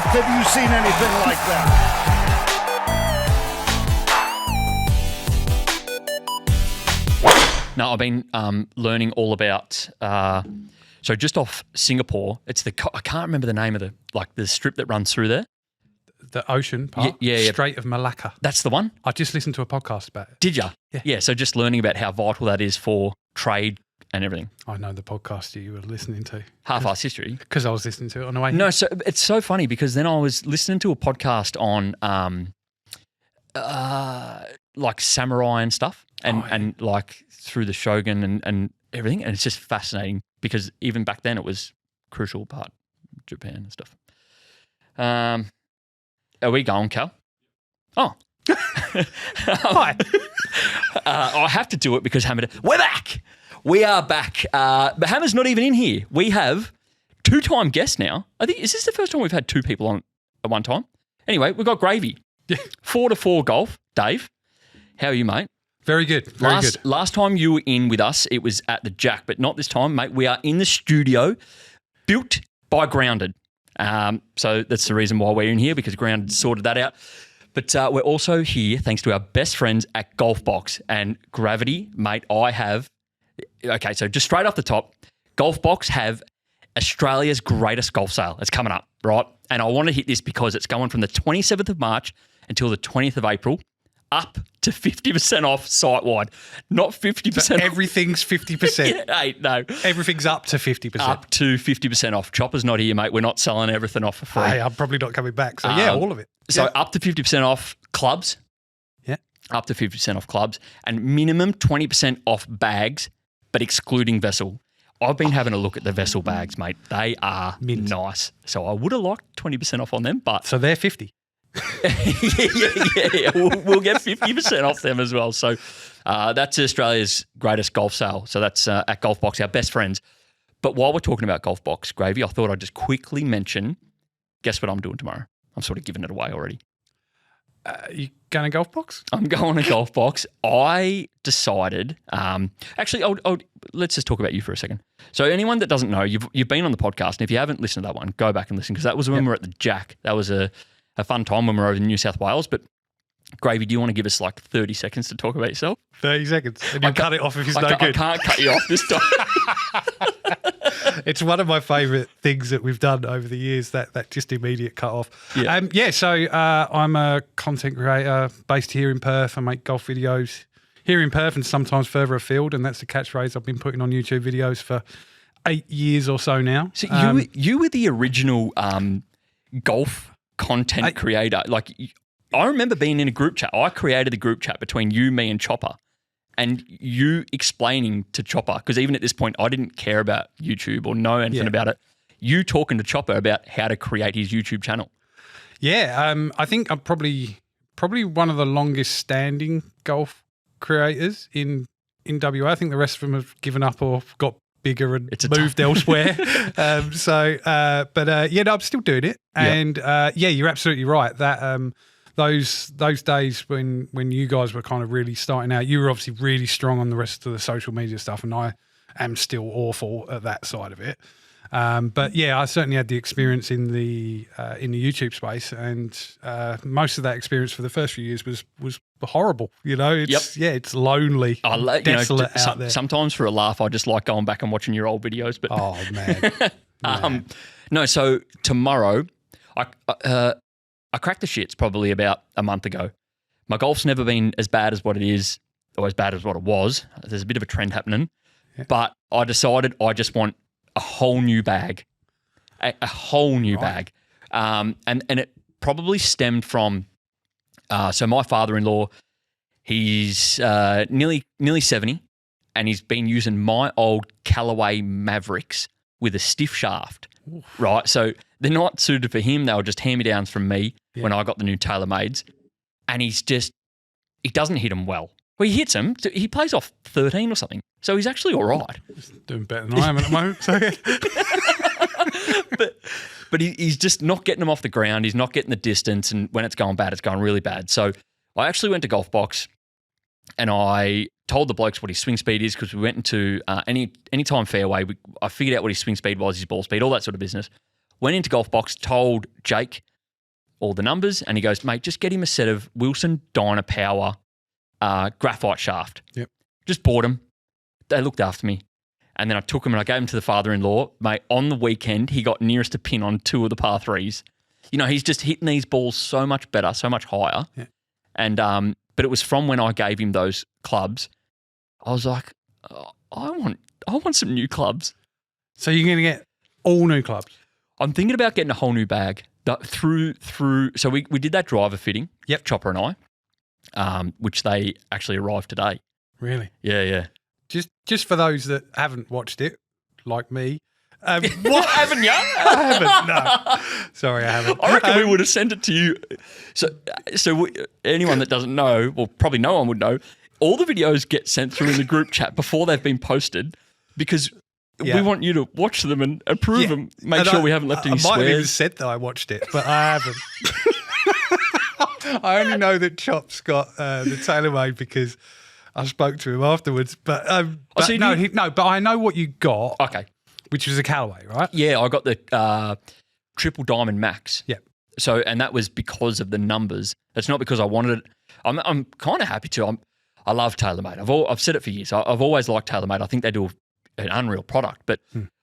have you seen anything like that? No, I've been learning all about. So just off Singapore, it's I can't remember the name of the strip that runs through there. The ocean part? Yeah. Strait of Malacca. That's the one? I just listened to a podcast about it. Did you? Yeah. Yeah, so just learning about how vital that is for trade and everything. I know the podcast you were listening to. Half-Assed History. Because I was listening to it on the way No, here. so it's so funny because then I was listening to a podcast on like samurai and stuff and like through the Shogun and everything, and it's just fascinating because even back then it was crucial part of Japan and stuff. Are we going, Cal? Oh. Hi. I have to do it because Hammer... We're back! We are back. But Hammer's not even in here. We have two-time guests now. I think, is this the first time we've had two people on at one time? Anyway, we've got Gravy. 4-4 golf. Dave, how are you, mate? Very good. Very good. Last time you were in with us, it was at the Jack, but not this time, mate. We are in the studio, built by Grounded. So that's the reason why we're in here, because Grounded sorted that out. But we're also here thanks to our best friends at GolfBox. And Gravity, mate, I have... Okay, so just straight off the top, GolfBox have Australia's greatest golf sale. It's coming up, right? And I want to hit this because it's going from the 27th of March until the 20th of April, up to 50% off site-wide. Not 50% So everything's 50%. Yeah, hey, no. Everything's up to 50%. Up to 50% off. Chopper's not here, mate. We're not selling everything off for free. Hey, I'm probably not coming back. So, yeah, all of it. So Yeah. up to 50% off clubs. Yeah. Up to 50% off clubs. And minimum 20% off bags, but excluding vessel. I've been having a look at the vessel bags, mate. They are nice. So I would have liked 20% off on them, but... So they're 50. yeah. We'll get 50% off them as well. So that's Australia's greatest golf sale. So that's at GolfBox, our best friends. But while we're talking about GolfBox, Gravy, I thought I'd just quickly mention, guess what I'm doing tomorrow? I'm sort of giving it away already. You going to GolfBox? I'm going to GolfBox. I decided, actually, let's just talk about you for a second. So anyone that doesn't know, you've been on the podcast, and if you haven't listened to that one, go back and listen, because that was when we were at the Jack. That was a fun time when we were over in New South Wales. But Gravy, do you want to give us like 30 seconds to talk about yourself? 30 seconds. And you'll cut it off if it's no good. I can't cut you off this time. It's one of my favourite things that we've done over the years, that just immediate cut off. Yeah. So I'm a content creator based here in Perth. I make golf videos here in Perth and sometimes further afield, and that's the catchphrase I've been putting on YouTube videos for 8 years or so now. So you were the original golf content creator. Like, I remember being in a group chat. I created the group chat between you, me, and Chopper, and you explaining to Chopper, because even at this point, I didn't care about YouTube or know anything about it. You talking to Chopper about how to create his YouTube channel. Yeah, I think I'm probably one of the longest standing golf creators in WA. I think the rest of them have given up or got bigger and moved elsewhere. I'm still doing it. And you're absolutely right. That those days when you guys were kind of really starting out, you were obviously really strong on the rest of the social media stuff, and I am still awful at that side of it. I certainly had the experience in the YouTube space, and most of that experience for the first few years was horrible. You know, it's lonely, desolate out there. Sometimes for a laugh, I just like going back and watching your old videos. But oh man, no. So tomorrow, I cracked the shits probably about a month ago. My golf's never been as bad as what it is, or as bad as what it was. There's a bit of a trend happening, but I decided I just want a whole new bag, a whole new bag. And it probably stemmed from, so my father-in-law, he's nearly 70, and he's been using my old Callaway Mavericks with a stiff shaft, right? So they're not suited for him. They were just hand-me-downs from me when I got the new TaylorMades. And he doesn't hit them well. Well, he hits them. He plays off 13 or something. So he's actually all right. He's doing better than I am at the moment. So. but he's just not getting them off the ground. He's not getting the distance. And when it's going bad, it's going really bad. So I actually went to GolfBox and I told the blokes what his swing speed is, because we went into anytime fairway. I figured out what his swing speed was, his ball speed, all that sort of business. Went into GolfBox, told Jake, all the numbers, and he goes, mate, just get him a set of Wilson Dynapower graphite shaft. Yep. Just bought them. They looked after me. And then I took them and I gave them to the father-in-law. Mate, on the weekend, he got nearest to pin on 2 of the par 3s. You know, he's just hitting these balls so much better, so much higher. Yeah. And but it was from when I gave him those clubs. I was like, oh, I want some new clubs. So you're going to get all new clubs? I'm thinking about getting a whole new bag through. So we did that driver fitting. Yep. Chopper and I, which they actually arrived today. Really? Yeah. Just for those that haven't watched it, like me. What haven't you? I haven't. No, sorry, I haven't. I reckon we would have sent it to you. So anyone that doesn't know, well, probably no one would know. All the videos get sent through in the group chat before they've been posted because we want you to watch them and approve them. Make sure we haven't left any swears. I might have even said that I watched it, but I haven't. I only know that Chop's got the TaylorMade because I spoke to him afterwards. But but I know what you got. Okay. Which was a Callaway, right? Yeah, I got the Triple Diamond Max. Yeah. So, and that was because of the numbers. It's not because I wanted it. I'm kind of happy to. I love TaylorMade. I've said it for years. I've always liked TaylorMade. I think they do an unreal product. But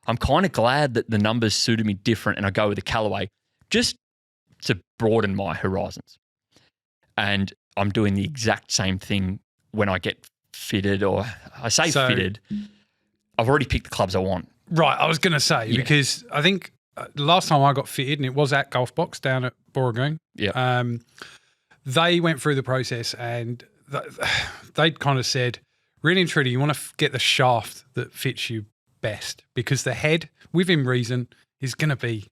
I'm kind of glad that the numbers suited me different, and I go with the Callaway just to broaden my horizons. And I'm doing the exact same thing when I get fitted, or I say fitted. I've already picked the clubs I want. Right, I was going to say, because I think the last time I got fitted, and it was at GolfBox down at Borogoon, they went through the process and they kind of said, really and truly, you want to get the shaft that fits you best, because the head, within reason, is going to be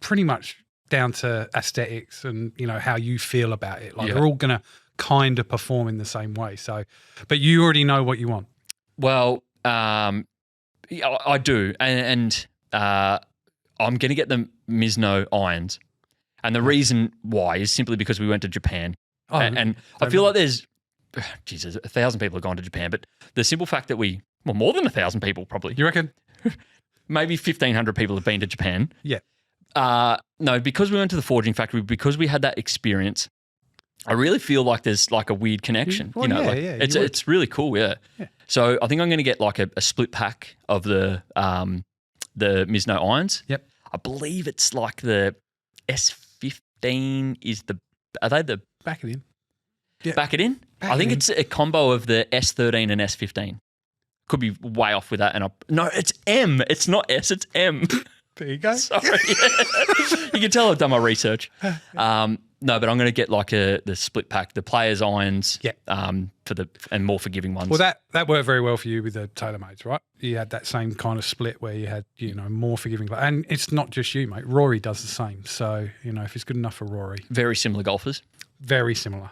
pretty much down to aesthetics and, you know, how you feel about it. Like they're all going to kind of perform in the same way. So, but you already know what you want. Well, yeah, I do, and I'm going to get the Mizuno irons, and the reason why is simply because we went to Japan, and I feel like there's, Jesus, 1,000 people have gone to Japan, but the simple fact that more than 1,000 people probably. You reckon? Maybe 1,500 people have been to Japan. Yeah. No, because we went to the forging factory, because we had that experience, I really feel like there's like a weird connection. Well, you know, it's really cool. Yeah. So I think I'm going to get like a split pack of the Mizuno irons. Yep. I believe it's like the S15 is are they the back it in? Yeah. Back it in? I think it's a combo of the S13 and S15. Could be way off with that. No, it's M. It's not S. It's M. There you go. Sorry. You can tell I've done my research. No, but I'm going to get like the split pack, the players' irons, and more forgiving ones. Well, that worked very well for you with the TaylorMades, right? You had that same kind of split where you had, you know, more forgiving. And it's not just you, mate. Rory does the same. So, you know, if it's good enough for Rory. Very similar golfers. Very similar.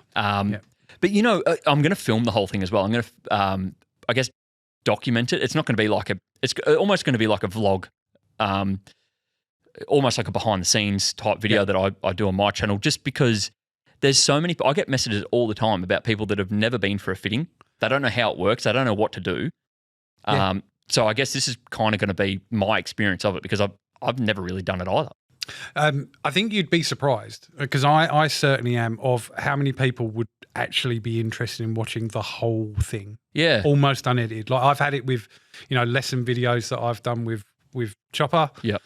But, you know, I'm going to film the whole thing as well. I'm going to, I guess, document it. It's not going to be like it's almost going to be like a vlog. Almost like a behind the scenes type video that I do on my channel, just because there's so many. I get messages all the time about people that have never been for a fitting. They don't know how it works. They don't know what to do. So I guess this is kind of going to be my experience of it, because I've never really done it either. I think you'd be surprised, because I certainly am, of how many people would actually be interested in watching the whole thing. Yeah. Almost unedited. Like I've had it with, you know, lesson videos that I've done with Chopper. Yeah.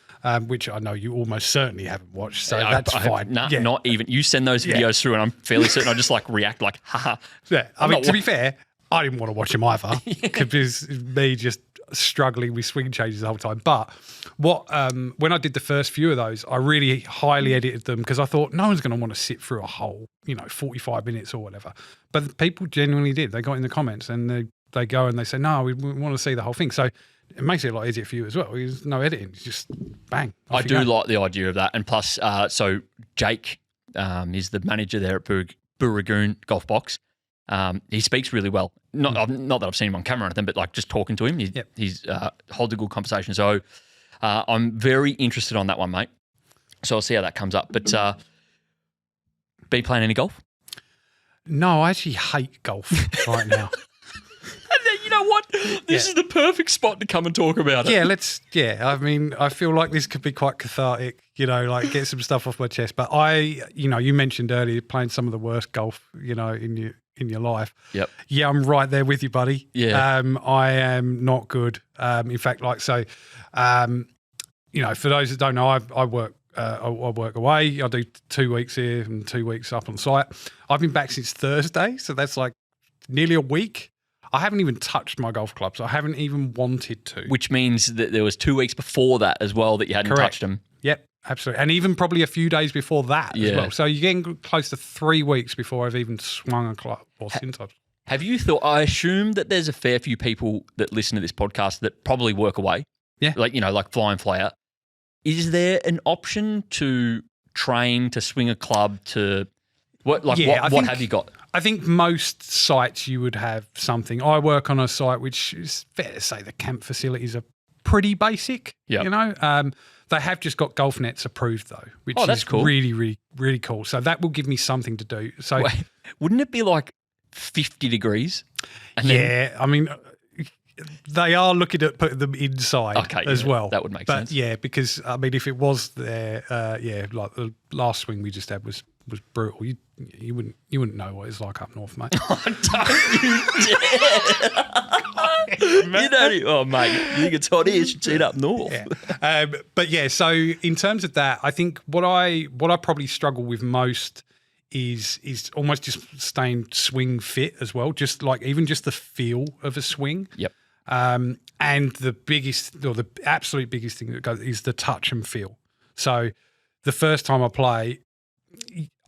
Which I know you almost certainly haven't watched, so that's fine. Not even. You send those videos through and I'm fairly certain I just like react like, haha. Yeah, I mean, to be fair, I didn't want to watch them either, because me just struggling with swing changes the whole time. But when I did the first few of those, I really highly edited them, because I thought no one's going to want to sit through a whole, 45 minutes or whatever. But people genuinely did. They got in the comments and they go and they say, no, we want to see the whole thing. So it makes it a lot easier for you as well. There's no editing. It's just bang. I do like the idea of that. And plus, so Jake is the manager there at Booragoon GolfBox. He speaks really well. Not that I've seen him on camera or anything, but like just talking to him, he's holds a good conversation. So I'm very interested on that one, mate. So I'll see how that comes up. But be playing any golf? No, I actually hate golf right now. know what? This is the perfect spot to come and talk about it. I mean, I feel like this could be quite cathartic, like get some stuff off my chest. But you mentioned earlier playing some of the worst golf, in your life. Yep. Yeah, I'm right there with you, buddy. Yeah. I am not good. In fact, for those that don't know, I work away. I do 2 weeks here and 2 weeks up on site. I've been back since Thursday, so that's like nearly a week. I haven't even touched my golf clubs. I haven't even wanted to. Which means that there was 2 weeks before that as well that you hadn't touched them. Yep, absolutely. And even probably a few days before that as well. So you're getting close to 3 weeks before I've even swung a club or since I've... Have you thought, I assume that there's a fair few people that listen to this podcast that probably work away. Yeah. Like fly in, fly out. Is there an option to train to swing a club to what have you got? I think most sites you would have something. I work on a site which is fair to say the camp facilities are pretty basic. Yeah. They have just got golf nets approved though, which that's is cool. really, really, really cool. So that will give me something to do. So wouldn't it be like 50 degrees? I mean, they are looking at putting them inside as well. That would make sense. Yeah, because I mean, if it was there, like the last swing we just had was brutal. You wouldn't know what it's like up north, mate. Don't you dare! You don't. Oh, mate, you think it's hot here? You should see it up north. Yeah. But yeah, so in terms of that, I think what I probably struggle with most is almost just staying swing fit as well. Just like even just the feel of a swing. Yep. And the biggest or the absolute biggest thing that goes is the touch and feel. So the first time I play,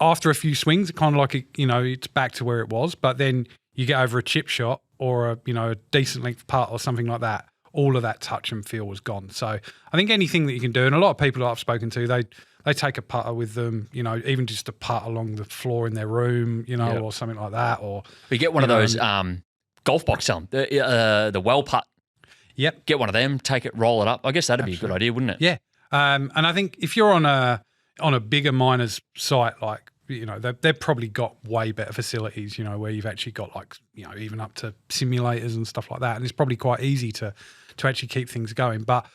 after a few swings, kind of like it's back to where it was. But then you get over a chip shot or a decent length putt or something like that. All of that touch and feel was gone. So I think anything that you can do, and a lot of people that I've spoken to, they take a putter with them, even just a putt along the floor in their room, or something like that. Or we get one of those GolfBox sell them, the well putt. Yep. Get one of them, take it, roll it up. I guess that'd be a good idea, wouldn't it? Yeah. And I think if you're on a bigger miners site, like, they've probably got way better facilities, where you've actually got like, even up to simulators and stuff like that. And it's probably quite easy to actually keep things going. But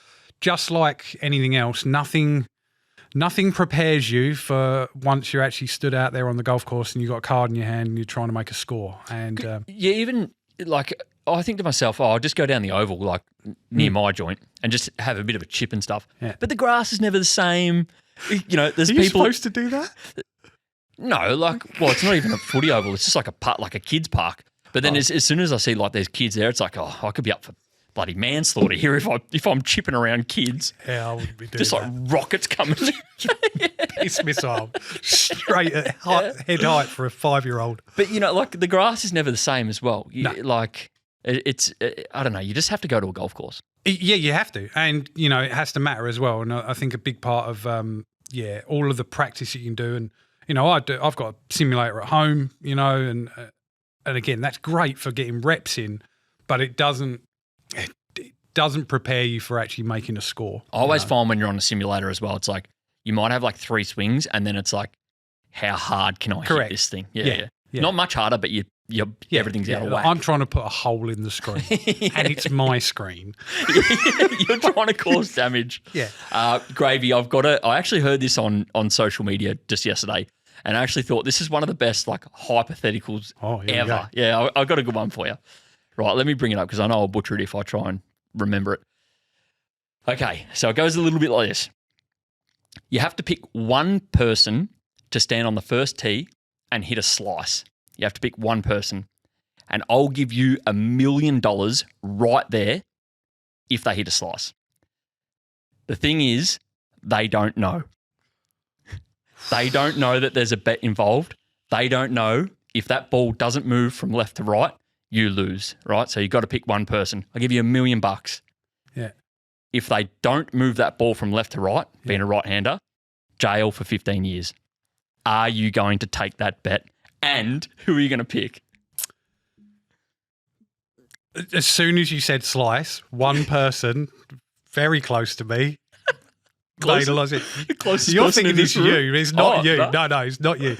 just like anything else, nothing prepares you for once you're actually stood out there on the golf course and you've got a card in your hand and you're trying to make a score. And even like, I think to myself, I'll just go down the oval, like near my joint, and just have a bit of a chip and stuff. Yeah. But the grass is never the same. There's Are you supposed to do that? No, it's not even a footy oval. It's just like a putt, like a kid's park. But then as soon as I see like there's kids there, it's like, I could be up for bloody manslaughter here if I'm chipping around kids. Yeah, I wouldn't be doing just that. like rockets coming. Piss missile straight at head height for a 5-year-old. But like the grass is never the same as well. No. Like it's I don't know. You just have to go to a golf course. Yeah, you have to, and it has to matter as well. And I think a big part of all of the practice you can do, and I've got a simulator at home, and again that's great for getting reps in, but it doesn't prepare you for actually making a score. I always find when you're on a simulator as well, it's like you might have like 3 swings, and then it's like, how hard can I hit this thing? Yeah. Not much harder, but everything's out of whack. I'm trying to put a hole in the screen, and it's my screen. You're trying to cause damage. Yeah. Gravy, I actually heard this on social media just yesterday, and I actually thought this is one of the best like hypotheticals ever. Yeah, I got a good one for you. Right, let me bring it up because I know I'll butcher it if I try and remember it. Okay, so it goes a little bit like this. You have to pick one person to stand on the first tee and hit a slice. You have to pick one person, and I'll give you $1 million right there if they hit a slice. The thing is, they don't know. They don't know that there's a bet involved. They don't know if that ball doesn't move from left to right, you lose, right? So you've got to pick one person. I'll give you $1 million. Yeah. If they don't move that ball from left to right, being a right-hander, jail for 15 years. Are you going to take that bet? And who are you going to pick? As soon as you said slice, one person very close to me made a lot of the closest You're person thinking in this it's room? you. It's not you. No. No, it's not you.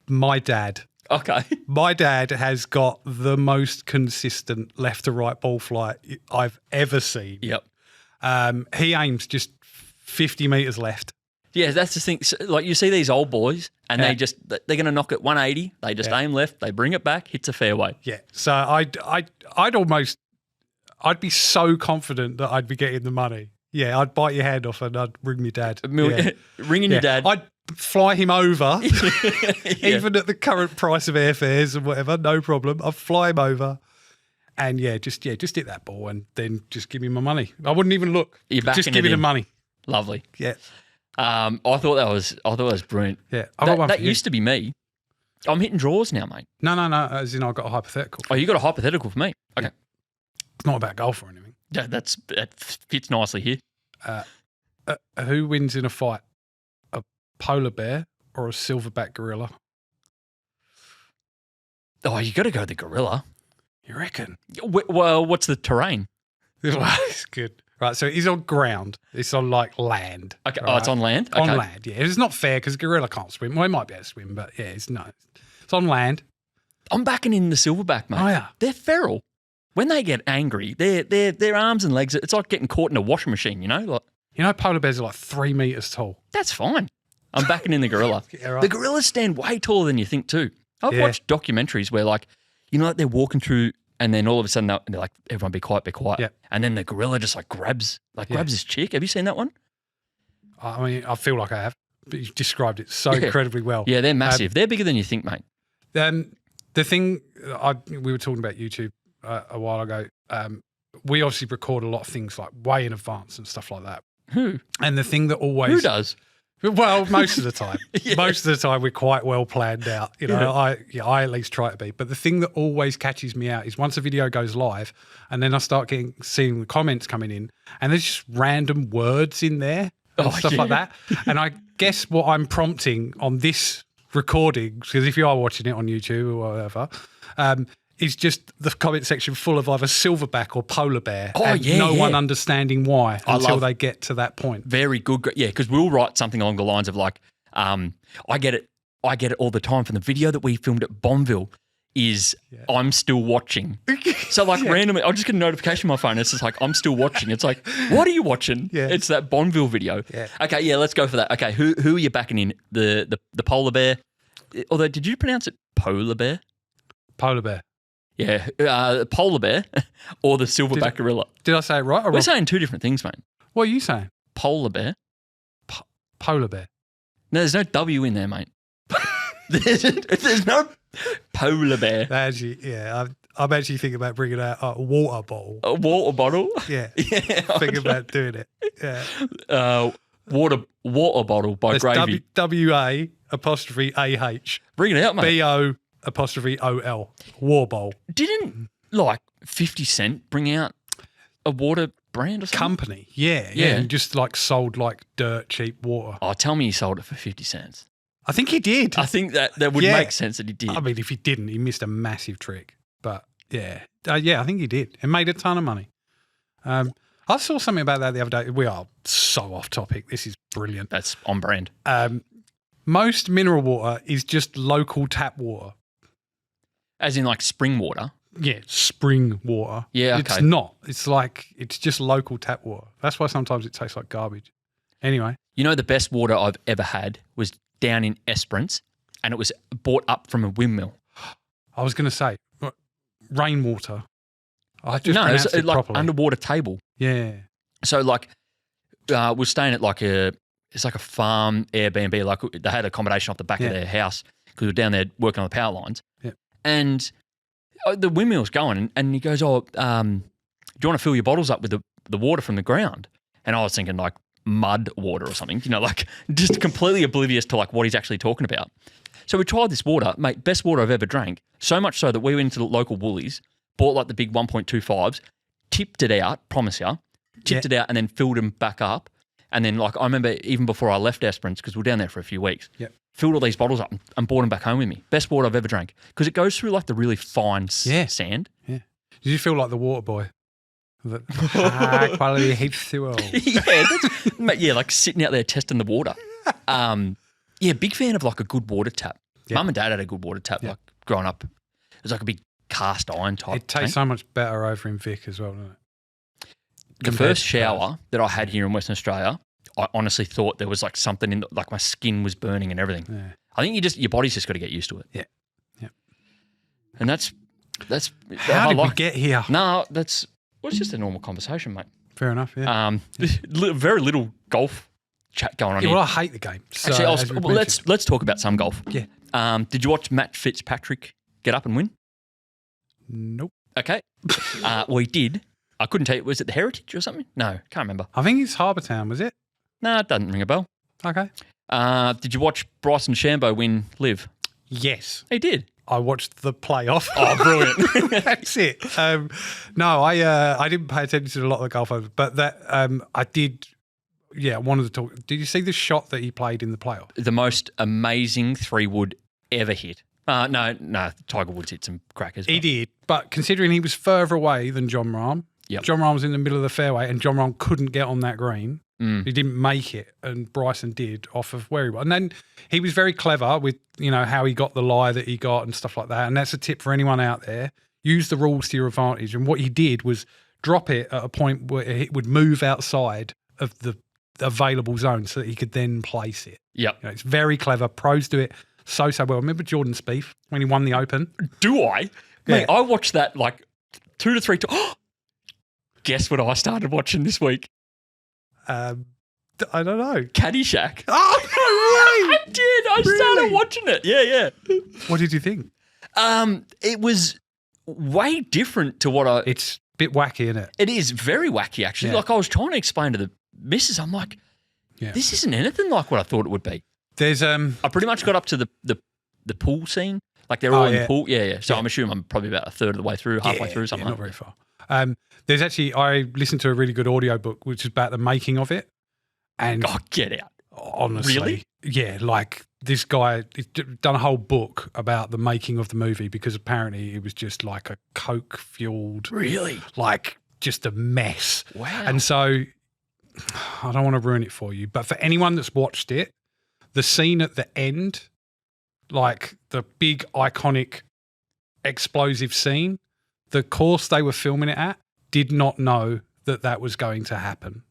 My dad. Okay. My dad has got the most consistent left to right ball flight I've ever seen. Yep. He aims just 50 metres left. Yeah, that's the thing. So, like you see these old boys, and they're going to knock it 180. They just aim left. They bring it back. Hits a fairway. Yeah. So I'd be so confident that I'd be getting the money. Yeah, I'd bite your hand off and I'd ring my dad. Ringing your dad. I'd fly him over, even at the current price of airfares and whatever. No problem. I'd fly him over. And just hit that ball and then just give me my money. I wouldn't even look. Just give me the money. Lovely. Yeah. I thought that was brilliant. Yeah. That used to be me. I'm hitting draws now, mate. No. As in, I got a hypothetical. Oh, you got a hypothetical for me? Okay. Yeah. It's not about golf or anything. Yeah, that fits nicely here. Who wins in a fight? A polar bear or a silverback gorilla? Oh, you got to go the gorilla. You reckon? Well, what's the terrain? It's good. Right, so he's on ground. It's on like land. Okay. Right? Oh, it's on land? Okay. On land, yeah. It's not fair because gorilla can't swim. Well, he might be able to swim, but yeah, it's on land. I'm backing in the silverback, mate. Oh, yeah. They're feral. When they get angry, their arms and legs, it's like getting caught in a washing machine, you know? Like, polar bears are like 3 metres tall. That's fine. I'm backing in the gorilla. Yeah, right. The gorillas stand way taller than you think too. I've watched documentaries where like they're walking through and then all of a sudden they're like, everyone be quiet, be quiet. Yeah. And then the gorilla just like grabs his chick. Have you seen that one? I mean, I feel like I have, but you've described it so incredibly well. Yeah, they're massive. They're bigger than you think, mate. The thing, we were talking about YouTube a while ago. We obviously record a lot of things like way in advance and stuff like that. Who? And the thing that always... Who does? Well, most of the time. Most of the time we're quite well planned out. I at least try to be. But the thing that always catches me out is once a video goes live and then I start seeing the comments coming in and there's just random words in there and stuff like that. And I guess what I'm prompting on this recording, because if you are watching it on YouTube or whatever, is just the comment section full of either silverback or polar bear one understanding why until they get to that point. Very good. Yeah, because we'll write something along the lines of like, I get it all the time from the video that we filmed at Bonville is I'm still watching. So like randomly, I just get a notification on my phone. It's just like, I'm still watching. It's like, what are you watching? Yeah. It's that Bonville video. Yeah. Okay, yeah, let's go for that. Okay, who are you backing in? The polar bear? Although, did you pronounce it polar bear? Polar bear. Yeah, polar bear or the silverback gorilla. Did I say it right or wrong? We're saying two different things, mate. What are you saying? Polar bear. Polar bear. No, there's no W in there, mate. there's no polar bear. Actually, I'm actually thinking about bringing out a water bottle. A water bottle? Yeah. Thinking about doing it. Yeah. Water bottle by it's Gravy. WA_AH. Bring it out, mate. BO_OL. War bowl. Didn't like 50 Cent bring out a water brand or something? Company. Yeah. And just like sold like dirt cheap water. Oh, tell me he sold it for 50 cents. I think he did. I think that would make sense that he did. I mean, if he didn't, he missed a massive trick. But yeah. I think he did. And made a ton of money. I saw something about that the other day. We are so off topic. This is brilliant. That's on brand. Most mineral water is just local tap water. As in like spring water? Yeah, spring water. Yeah, okay. It's not. It's just local tap water. That's why sometimes it tastes like garbage. Anyway. You know the best water I've ever had was down in Esperance and it was bought up from a windmill. I was going to say, rainwater. I just pronounced it like properly. Underwater table. Yeah. So like we're staying at like it's like a farm Airbnb. Like they had accommodation off the back of their house because we were down there working on the power lines. Yeah. And the windmill's going and he goes, do you want to fill your bottles up with the water from the ground? And I was thinking like mud water or something, like just completely oblivious to like what he's actually talking about. So we tried this water, mate, best water I've ever drank. So much so that we went into the local Woolies, bought like the big 1.25s, tipped it out, promise you, it out and then filled them back up. And then like I remember even before I left Esperance, because we were down there for a few weeks, filled all these bottles up and brought them back home with me. Best water I've ever drank because it goes through like the really fine sand. Yeah. Did you feel like the water boy? High quality H2O. Mate, like sitting out there testing the water. Big fan of like a good water tap. Mum and Dad had a good water tap. Like growing up. It was like a big cast iron type. It tastes so much better over in Vic as well, doesn't it? The first shower that I had here in Western Australia, I honestly thought there was like something in, like my skin was burning and everything. Yeah. I think your body's just got to get used to it. Yeah. Yeah. And that's how did we get here? No, it's just a normal conversation, mate. Fair enough. Yeah. Very little golf chat going on Yeah, here. well, I hate the game. So, Actually, let's talk about some golf. Yeah. Did you watch Matt Fitzpatrick get up and win? Nope. Okay. Well, he did. I couldn't tell you. Was it the Heritage or something? No, can't remember. I think it's Harbour Town, was it? No, it doesn't ring a bell. Okay. Did you watch Bryson DeChambeau win Live? Yes. He did. I watched the playoff. Oh, brilliant. That's it. No, I didn't pay attention to a lot of the golf, but that I did. Yeah, I wanted to talk. Did you see the shot that he played in the playoff? The most amazing 3-wood ever hit. No, Tiger Woods hit some crackers. He did, but considering he was further away than John Rahm, John Rahm was in the middle of the fairway and John Rahm couldn't get on that green. He didn't make it, and Bryson did off of where he was. And then he was very clever with, how he got the lie that he got and stuff like that. And that's a tip for anyone out there. Use the rules to your advantage. And what he did was drop it at a point where it would move outside of the available zone so that he could then place it. Yep. It's very clever. Pros do it so well. Remember Jordan Spieth when he won the Open? Do I? Yeah. Mate, I watched that like 2 to 3 times. Guess what I started watching this week? I don't know. Caddyshack. Oh, no way! I did. I started watching it. Yeah. What did you think? It was way different to what I... It's a bit wacky, isn't it? It is very wacky, actually. Yeah. Like I was trying to explain to the missus, I'm like, this isn't anything like what I thought it would be. There's I pretty much got up to the pool scene. Like they're all in the pool. Yeah. So I'm assuming I'm probably about a third of the way through, halfway through, something not like that. very far. There's actually, I listened to a really good audiobook, which is about the making of it. And Oh, get out. honestly, Really? yeah, like this guy, he's done a whole book about the making of the movie because apparently it was just like a Coke fueled, Really? like just a mess. Wow. And so I don't want to ruin it for you, but for anyone that's watched it, the scene at the end, like the big iconic explosive scene, the course they were filming it at did not know that was going to happen.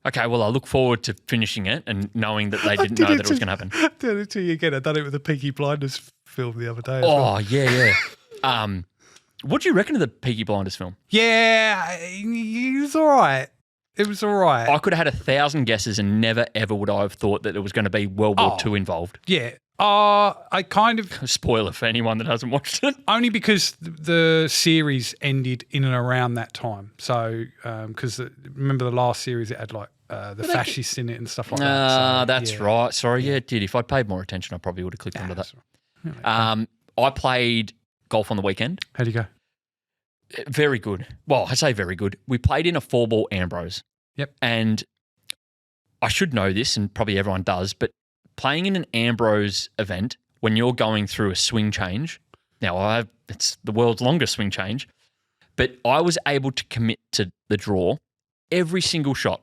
Okay, well, I look forward to finishing it and knowing that they didn't know that it was going to happen. I did it to you again. I done it with the Peaky Blinders film the other day. Oh, yeah. What do you reckon of the Peaky Blinders film? Yeah, it was all right. It was all right. I could have had 1,000 guesses and never, ever would I have thought that there was going to be World War II involved. Yeah. I kind of... Spoiler for anyone that hasn't watched it. Only because the series ended in and around that time. So, because remember the last series, it had like the fascists in it and stuff like that. So, that's right. Sorry, it did. If I'd paid more attention, I probably would have clicked onto that. Right. I played golf on the weekend. How'd you go? Very good. Well, I say very good. We played in a Fourball Ambrose. Yep. And I should know this, and probably everyone does, but playing in an Ambrose event when you're going through a swing change, now it's the world's longest swing change, but I was able to commit to the draw every single shot.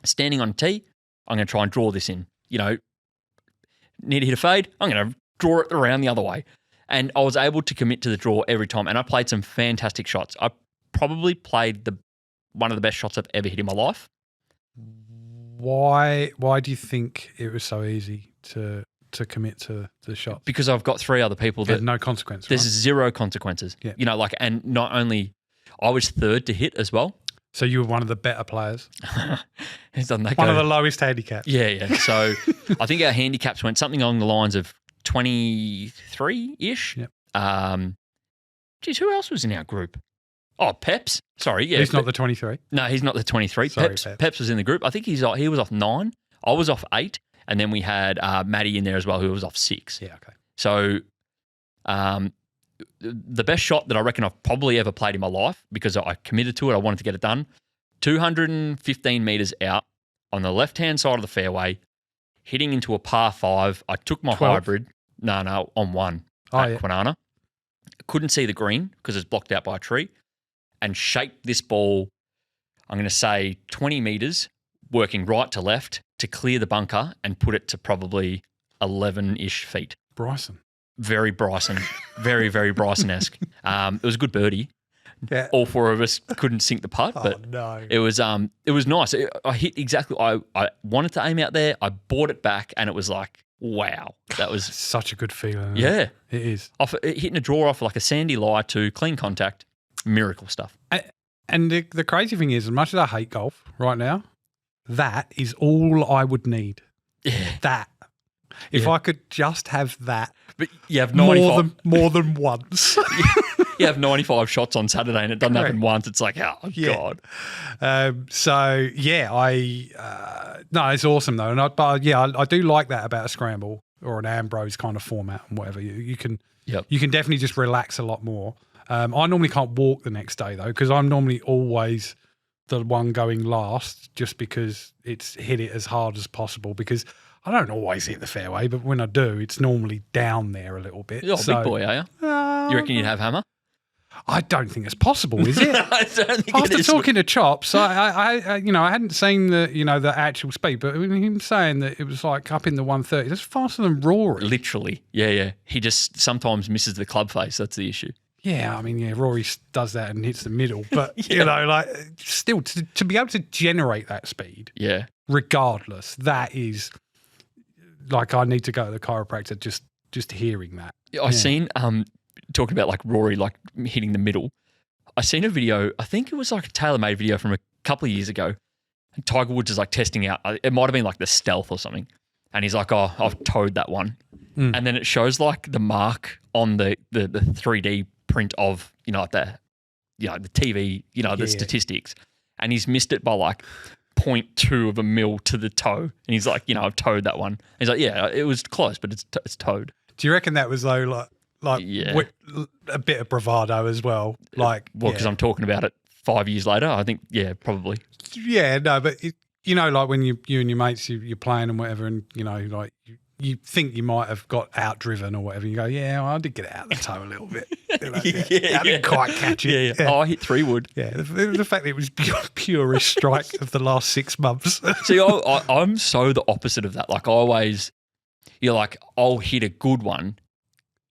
Standing on tee, I'm going to try and draw this in. Need to hit a fade, I'm going to draw it around the other way. And I was able to commit to the draw every time, and I played some fantastic shots. I probably played one of the best shots I've ever hit in my life. Why do you think it was so easy to commit to the shot? Because I've got 3 other people that... no consequence, There's right? 0 consequences. Yeah. And not only... I was 3rd to hit as well. So you were one of the better players. Doesn't that One go? of the lowest handicaps. Yeah. So I think our handicaps went something along the lines of 23-ish. Yep. Geez, who else was in our group? Oh, Peps. Sorry, yeah. He's not the 23. No, he's not the 23. Sorry, Peps was in the group. I think he was off 9. I was off 8. And then we had Maddie in there as well, who was off 6. Yeah, okay. So the best shot that I reckon I've probably ever played in my life, because I committed to it, I wanted to get it done, 215 metres out on the left-hand side of the fairway, hitting into a par 5. I took my 12? hybrid. No, on 1 yeah. Kwinana. Couldn't see the green because it's blocked out by a tree, and shaped this ball, I'm going to say 20 metres, working right to left to clear the bunker and put it to probably 11-ish feet. Bryson. Very Bryson. Very, very Bryson-esque. It was a good birdie. Yeah. All four of us couldn't sink the putt, but no. it was nice. I hit exactly. I wanted to aim out there. I brought it back, and it was like, wow, that was Such a good feeling. yeah. It is. Hitting a draw off like a sandy lie to clean contact, miracle stuff. And the crazy thing is, as much as I hate golf right now, that is all I would need. Yeah, That. If I could just have that but you have 95. more than once. You have 95 shots on Saturday, and it doesn't happen once. It's like, oh Yeah. god. So yeah, no, it's awesome though, and I do like that about a scramble or an Ambrose kind of format and whatever. You can definitely just relax a lot more. I normally can't walk the next day though, because I'm normally always the one going last, just because it's hit it as hard as possible, because I don't always hit the fairway, but when I do, it's normally down there a little bit. You're a big boy, are you? You reckon you'd have hammer? I don't think it's possible, is it? I don't think After it is. talking to Chops, I hadn't seen the actual speed, but him saying that it was like up in the 130, that's faster than Rory. Literally, yeah. He just sometimes misses the club face. That's the issue. Yeah, I mean, Rory does that and hits the middle, but still to be able to generate that speed, Yeah. regardless, that is like I need to go to the chiropractor just hearing that. I seen talking about like Rory like hitting the middle. I seen a video. I think it was like a tailor-made video from a couple of years ago. And Tiger Woods is like testing out. It might have been like the Stealth or something, and he's like, "Oh, I've towed that one," and then it shows like the mark on the 3D print of like the TV, the statistics, and he's missed it by like 0.2 of a mil to the toe, and he's like, I've towed that one. He's like, yeah, it was close, but it's towed. Do you reckon that was though like Yeah. a bit of bravado as well? Like, Because I'm talking about it 5 years later. I think, yeah, probably. yeah, no, but like when you and your mates you're playing and whatever, and like you think you might have got outdriven or whatever. You go, yeah, well, I did get it out the toe a little bit. I didn't quite catch it. Yeah. Oh, I hit 3 wood. Yeah, the fact that it was purest strike of the last 6 months. See, I'm so the opposite of that. Like I always, I'll hit a good one,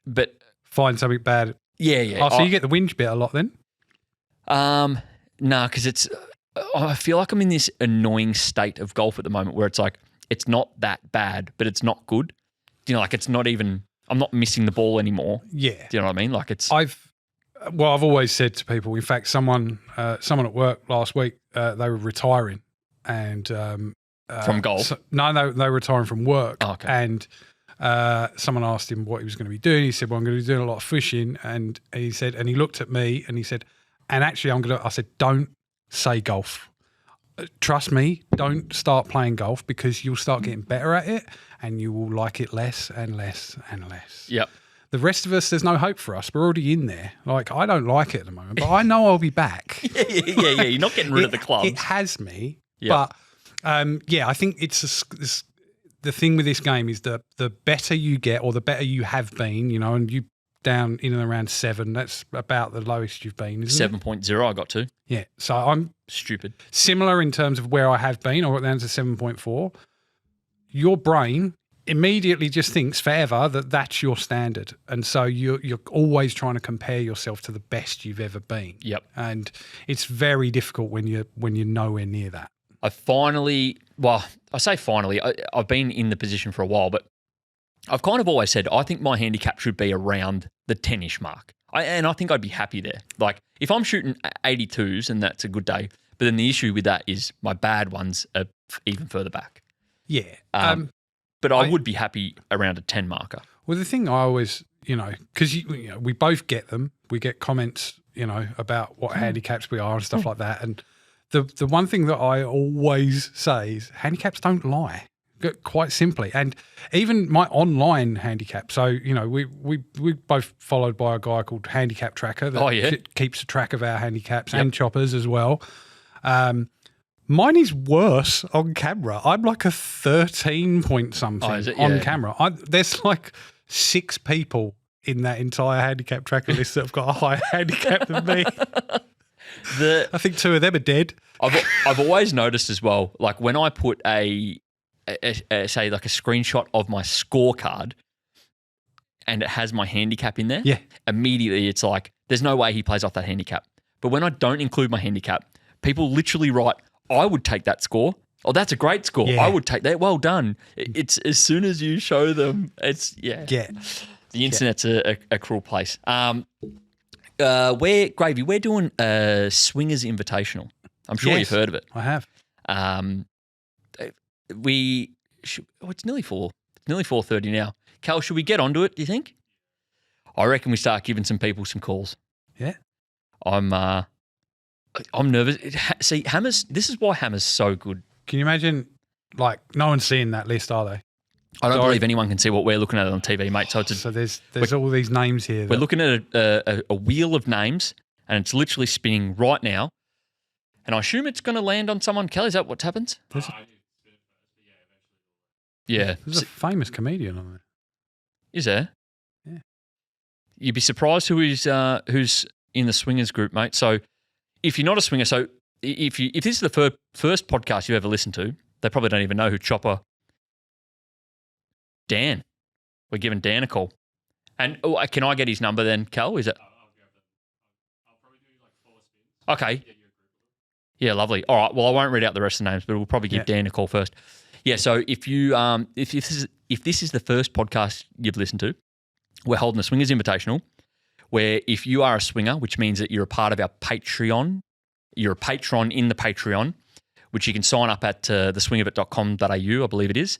but Find something bad. yeah. Oh, so you get the whinge bit a lot then? No, because I feel like I'm in this annoying state of golf at the moment where it's like, it's not that bad, but it's not good. Like it's not even, I'm not missing the ball anymore. Yeah. Do you know what I mean? Like it's... I've always said to people, in fact, someone at work last week, they were retiring and... from golf? No, they were retiring from work. Oh, okay. And someone asked him what he was going to be doing. He said, well, I'm going to be doing a lot of fishing. And he said, and he looked at me and he said, and actually I said, don't say golf. Trust me, don't start playing golf, because you'll start getting better at it and you will like it less and less and less. Yep. The rest of us, there's no hope for us. We're already in there. Like, I don't like it at the moment, but I know I'll be back. Yeah. You're not getting rid of the clubs. It has me. Yep. But, I think it's the thing with this game is that the better you get, or the better you have been, and you down in and around 7, that's about the lowest you've been, isn't 7.0 I got to. Yeah. So I'm Stupid. similar in terms of where I have been. I got down to 7.4. Your brain immediately just thinks forever that that's your standard. And so you're always trying to compare yourself to the best you've ever been. Yep. And it's very difficult when you're nowhere near that. I say finally, I've been in the position for a while, but I've kind of always said I think my handicap should be around the 10-ish mark. And I think I'd be happy there. Like if I'm shooting 82s and that's a good day, but then the issue with that is my bad ones are even further back. Yeah. But I would be happy around a 10 marker. Well, the thing I always, because we both get them. We get comments, about what handicaps we are and stuff like that. And the one thing that I always say is handicaps don't lie. Quite simply. And even my online handicap. So, we both followed by a guy called Handicap Tracker that keeps a track of our handicaps and choppers as well. Mine is worse on camera. I'm like a 13 point something on camera. There's like 6 people in that entire Handicap Tracker list that have got a higher handicap than me. I think 2 of them are dead. I've always noticed as well, like when I put say like a screenshot of my scorecard, and it has my handicap in there, Yeah. immediately it's like, there's no way he plays off that handicap. But when I don't include my handicap, people literally write, I would take that score. Oh, that's a great score. Yeah. I would take that. Well done. It's as soon as you show them, it's, yeah. The internet's a cruel place. Gravy, we're doing a Swingers Invitational. I'm sure you've heard of it. I have. It's nearly 4:30 now. Cal, should we get onto it, do you think? I reckon we start giving some people some calls. Yeah. I'm nervous. See, Hammer's, this is why Hammer's so good. Can you imagine, like, no one's seeing that list, are they? I don't believe anyone can see what we're looking at on TV, mate. So there's all these names here. We're looking at a wheel of names, and it's literally spinning right now. And I assume it's going to land on someone. Kelly, is that what happens? Yeah. There's a famous comedian on there. Is there? Yeah. You'd be surprised who's in the Swingers group, mate. So if you're not a swinger, so if this is the first podcast you ever listened to, they probably don't even know who Chopper. Dan. We're giving Dan a call. And can I get his number then, Cal? Is it? I'll probably do like 4 spins. Okay. Yeah, lovely. All right. Well, I won't read out the rest of the names, but we'll probably give Dan a call first. Yeah. So if you if this is the first podcast you've listened to, we're holding the Swingers Invitational, where if you are a swinger, which means that you're a part of our Patreon, you're a patron in the Patreon, which you can sign up at theswingofit.com.au, I believe it is.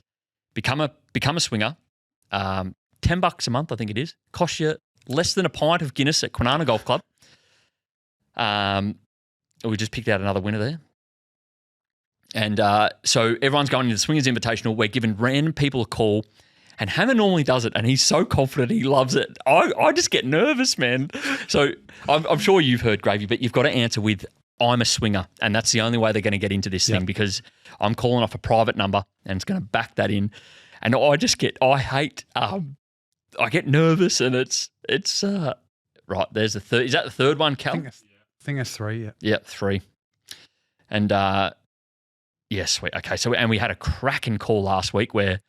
Become a swinger. $10 a month, I think it is. Costs you less than a pint of Guinness at Kwinana Golf Club. We just picked out another winner there. And so everyone's going to the Swingers Invitational. We're giving random people a call. And Hammer normally does it, and he's so confident he loves it. I just get nervous, man. So I'm sure you've heard, Gravy, but you've got to answer with, I'm a swinger. And that's the only way they're going to get into this thing, because I'm calling off a private number and it's going to back that in. And I get nervous, and it's right, there's the third. Is that the third one, Cal? I think that's 3, yeah. Yeah, 3. And yeah, sweet. Okay, so and we had a cracking call last week where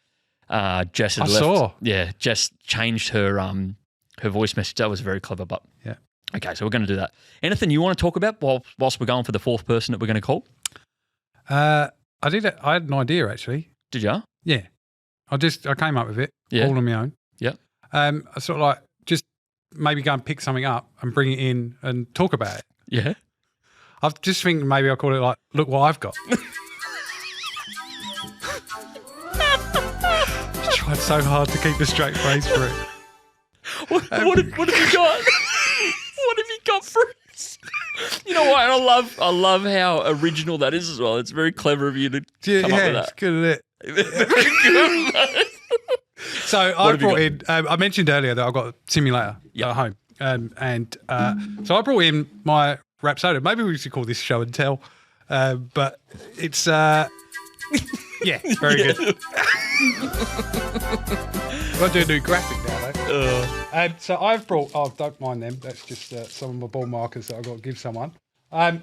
Jess had left. Yeah, Jess changed her voice message. That was very clever, but yeah. Okay, so we're going to do that. Anything you want to talk about whilst we're going for the fourth person that we're going to call? I had an idea, actually. Did you? Yeah. I came up with it Yeah. all on my own. Yeah. I sort of like just maybe go and pick something up and bring it in and talk about it. Yeah. I've just thinking maybe I'll call it like, look what I've got. Tried so hard to keep a straight face for it. What have you got? What have you got for us? You know what? I love how original that is as well. It's very clever of you to come up with that. It's good at it. Very good, mate. So I brought in, I mentioned earlier that I've got a simulator at home. So I brought in my Rapsodo. Maybe we should call this show and tell. But it's, yeah, very good. I've got to do a new graphic now, though. So I've brought, don't mind them. That's just some of my ball markers that I've got to give someone. I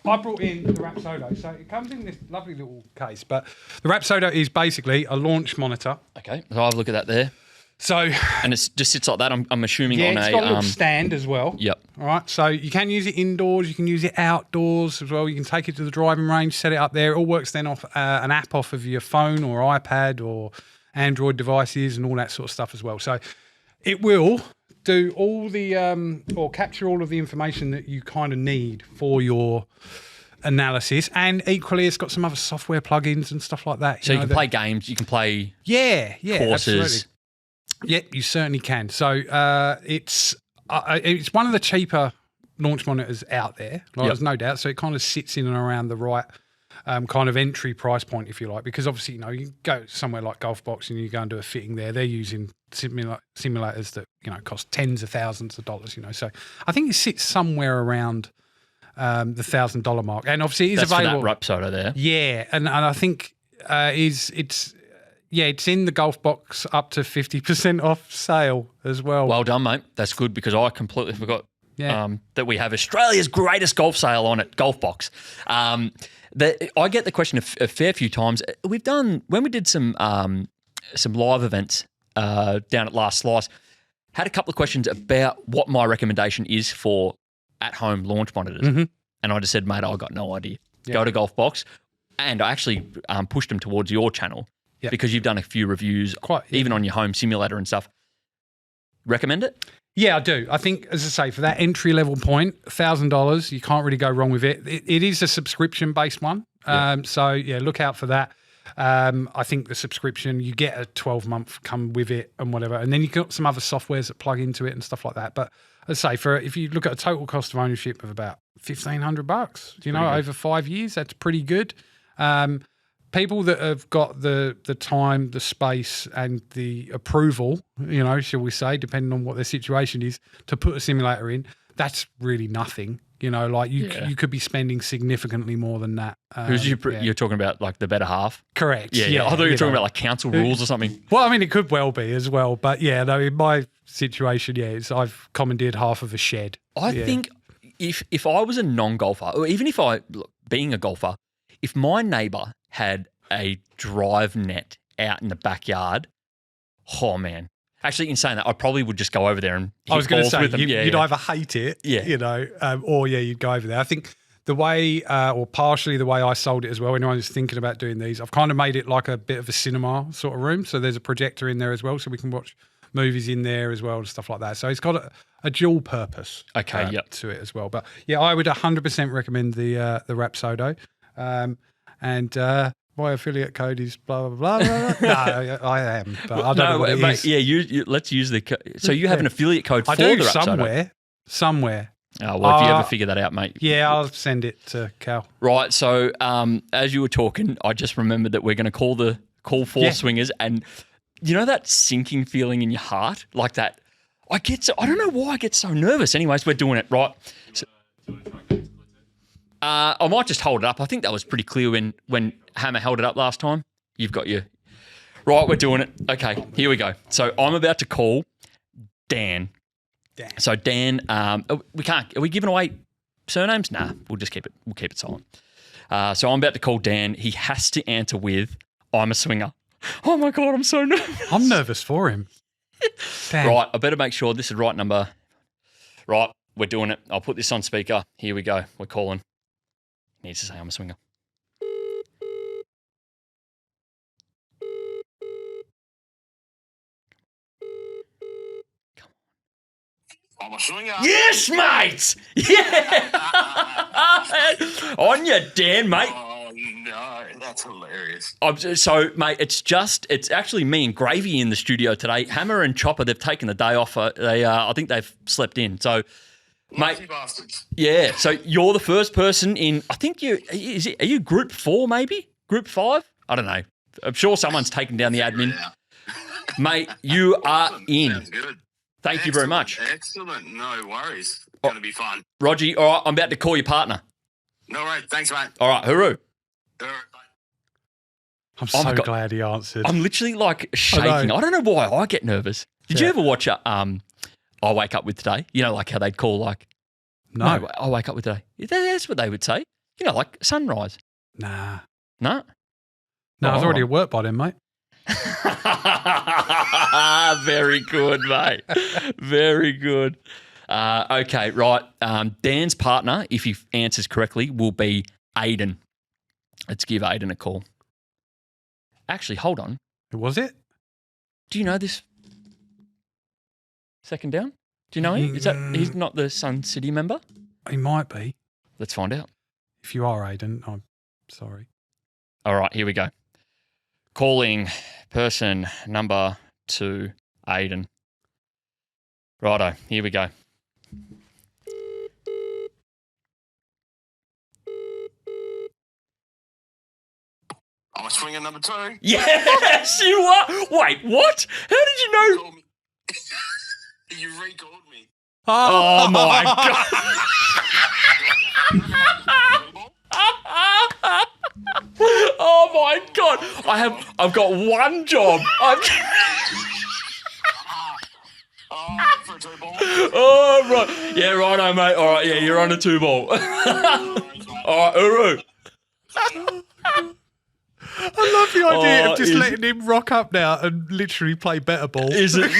brought in the Rapsodo. So it comes in this lovely little case. But the Rapsodo is basically a launch monitor. Okay, so I'll have a look at that there. So, and it just sits like that. I'm assuming on it's a got a little stand as well. Yep. All right. So you can use it indoors. You can use it outdoors as well. You can take it to the driving range, set it up there. It all works then off an app off of your phone or iPad or Android devices and all that sort of stuff as well. So it will do all the or capture all of the information that you kind of need for your analysis, and equally it's got some other software plugins and stuff like that. So you can play games. You can play courses. Absolutely. Yeah, you certainly can. So it's one of the cheaper launch monitors out there. There's no doubt. So it kind of sits in and around the right kind of entry price point, if you like, because obviously, you go somewhere like GolfBox and you go and do a fitting there. They're using simulators that, cost tens of thousands of dollars, So I think it sits somewhere around the $1,000 mark. And obviously it's available. That's for that Rapsodo there. Yeah. And I think it's in the GolfBox up to 50% off sale as well. Well done, mate. That's good, because I completely forgot that we have Australia's greatest golf sale on at GolfBox. I get the question a fair few times. When we did some live events down at Last Slice, had a couple of questions about what my recommendation is for at-home launch monitors. Mm-hmm. And I just said, mate, I've got no idea. Yeah. Go to GolfBox. And I actually pushed them towards your channel because you've done a few reviews, even on your home simulator and stuff. Recommend it? Yeah, I do. I think, as I say, for that entry-level point, $1,000, you can't really go wrong with it. It is a subscription-based one. So, yeah, look out for that. I think the subscription, you get a 12-month come with it and whatever. And then you've got some other softwares that plug into it and stuff like that. But as I say, if you look at a total cost of ownership of about $1,500, over 5 years, that's pretty good. People that have got the time, the space, and the approval, shall we say, depending on what their situation is, to put a simulator in, that's really nothing. You could be spending significantly more than that. You're talking about like the better half? Correct. Yeah. I thought you were talking about like council rules or something. Well, I mean, it could well be as well. But yeah, no, in my situation, I've commandeered half of a shed. I think if I was a non-golfer, or even being a golfer, if my neighbour had a drive net out in the backyard, oh man. Actually, in saying that, I probably would just go over there and hit balls with them. You'd either hate it, or you'd go over there. I think the way, or partially the way I sold it as well, anyone who's thinking about doing these, I've kind of made it like a bit of a cinema sort of room. So there's a projector in there as well, so we can watch movies in there as well and stuff like that. So it's got a dual purpose to it as well. But yeah, I would 100% recommend the Rapsodo. My affiliate code is blah, blah, blah, blah. No, I am, but I don't know what it is. Yeah, let's use the code. So you have an affiliate code for the Rapsodo? Somewhere. Oh, well, if you ever figure that out, mate. Yeah, I'll send it to Cal. Right, so as you were talking, I just remembered that we're going to call four swingers, and you know that sinking feeling in your heart? Like that, I don't know why I get so nervous. Anyways, we're doing it, right? So, I might just hold it up. I think that was pretty clear when Hammer held it up last time. You've got your... Right, we're doing it. Okay, here we go. So I'm about to call Dan. So Dan, we can't... Are we giving away surnames? Nah, we'll keep it silent. So I'm about to call Dan. He has to answer with, I'm a swinger. Oh my God, I'm so nervous. I'm nervous for him. Damn. Right, I better make sure this is the right number. Right, we're doing it. I'll put this on speaker. Here we go. We're calling. Needs to say I'm a swinger. I'm a swinger. Yes, mate! Yeah! On you, Dan, mate. Oh, no, that's hilarious. So, mate, it's actually me and Gravy in the studio today. Hammer and Chopper, they've taken the day off. I think they've slept in. So, mate, bastards. Yeah. So you're the first person in. I think are you Group 4 maybe? Group 5? I don't know. I'm sure someone's taken down the admin. Mate, you are in. Sounds good. Thank you very much. Excellent. No worries. It's going to be fun. Roger, all right, I'm about to call your partner. No worries. Thanks, mate. All right, hooroo. All right, bye. I'm so glad he answered. I'm literally like shaking. I don't know why I get nervous. Did you ever watch I Wake Up With Today? You know, like how they'd call like... No, I Wake Up With Today. That's what they would say. You know, like sunrise. Nah. No? No, I was already at work by then, mate. Very good, mate. Very good. Okay, right. Dan's partner, if he answers correctly, will be Aiden. Let's give Aiden a call. Actually, hold on. Who was it? Do you know this? Second down? Do you know him? He's not the Sun City member? He might be. Let's find out. If you are Aiden, I'm sorry. All right, here we go. Calling person number 2, Aiden. Righto, here we go. I'm a swinger number 2. Yes, you are. Wait, what? How did you know? Call me. You recalled me. Oh my God. Oh my God. I've got one job. For a 2-ball. Oh, right. Yeah, righto, mate. All right, yeah, you're on a 2-ball. All right, hooroo. I love the idea of just is- letting him rock up now and literally play better ball. Is it?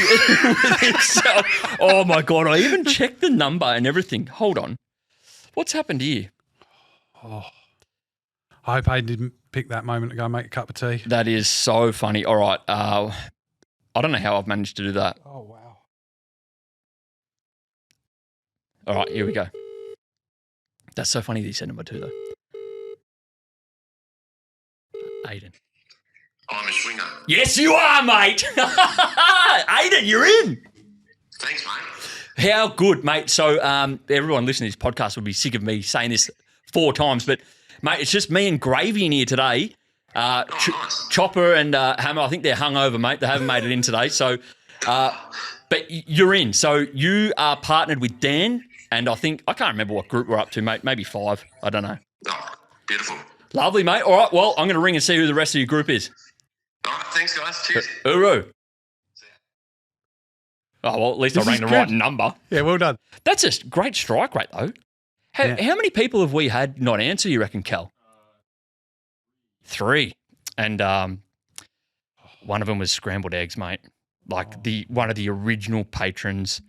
Oh my God! I even checked the number and everything. Hold on, what's happened here? I hope I didn't pick that moment to go make a cup of tea. That is so funny. All right, I don't know how I've managed to do that. Oh, wow. All right, here we go. That's so funny that you said number 2 though. Aiden. I'm a swinger. Yes, you are, mate. Aiden, you're in. Thanks, mate. How good, mate. So everyone listening to this podcast would be sick of me saying this 4 times, but, mate, it's just me and Gravy in here today. Nice. Chopper and Hammer, I think they're hungover, mate. They haven't made it in today. So, but you're in. So you are partnered with Dan, and I can't remember what group we're up to, mate. Maybe 5. I don't know. Oh, beautiful. Lovely, mate. All right, well, I'm going to ring and see who the rest of your group is. All right, thanks, guys. Cheers. Uru. Oh, well, at least This I is rang the right good. number. Yeah, well done. That's a great strike rate, though. How many people have we had not answer, you reckon, Cal? 3. And one of them was scrambled eggs, mate. Like one of the original patrons.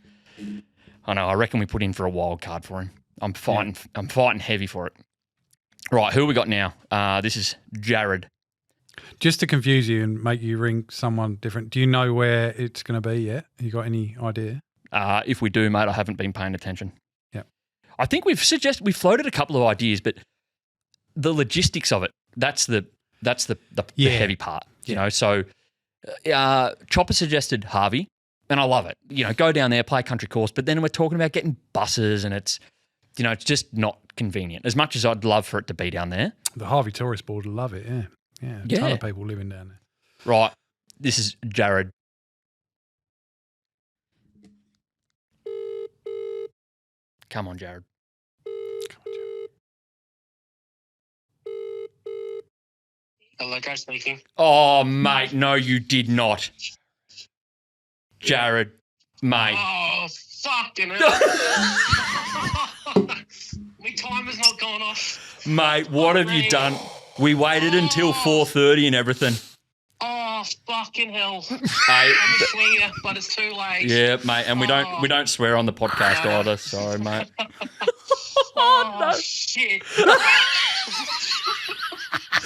I know, I reckon we put in for a wild card for him. I'm fighting heavy for it. Right, who we got now? This is Jared. Just to confuse you and make you ring someone different, do you know where it's going to be yet? You got any idea? If we do, mate, I haven't been paying attention. Yeah. I think we've floated a couple of ideas, but the logistics of it, that's the heavy part, you know. So Chopper suggested Harvey, and I love it. You know, go down there, play a country course, but then we're talking about getting buses, and it's just not convenient. As much as I'd love for it to be down there. The Harvey Tourist Board will love it, yeah. Yeah, a ton of people living down there. Right, this is Jared. Come on, Jared. Hello, Joe speaking. Oh, mate, no, you did not. Jared, mate. Oh, fucking hell. My timer's not gone off. Mate, what have you done? We waited until 4:30 and everything. Oh, fucking hell. Hey, I'm a swinger, but it's too late. yeah, mate, and we don't swear on the podcast either. Sorry, mate. Oh, shit.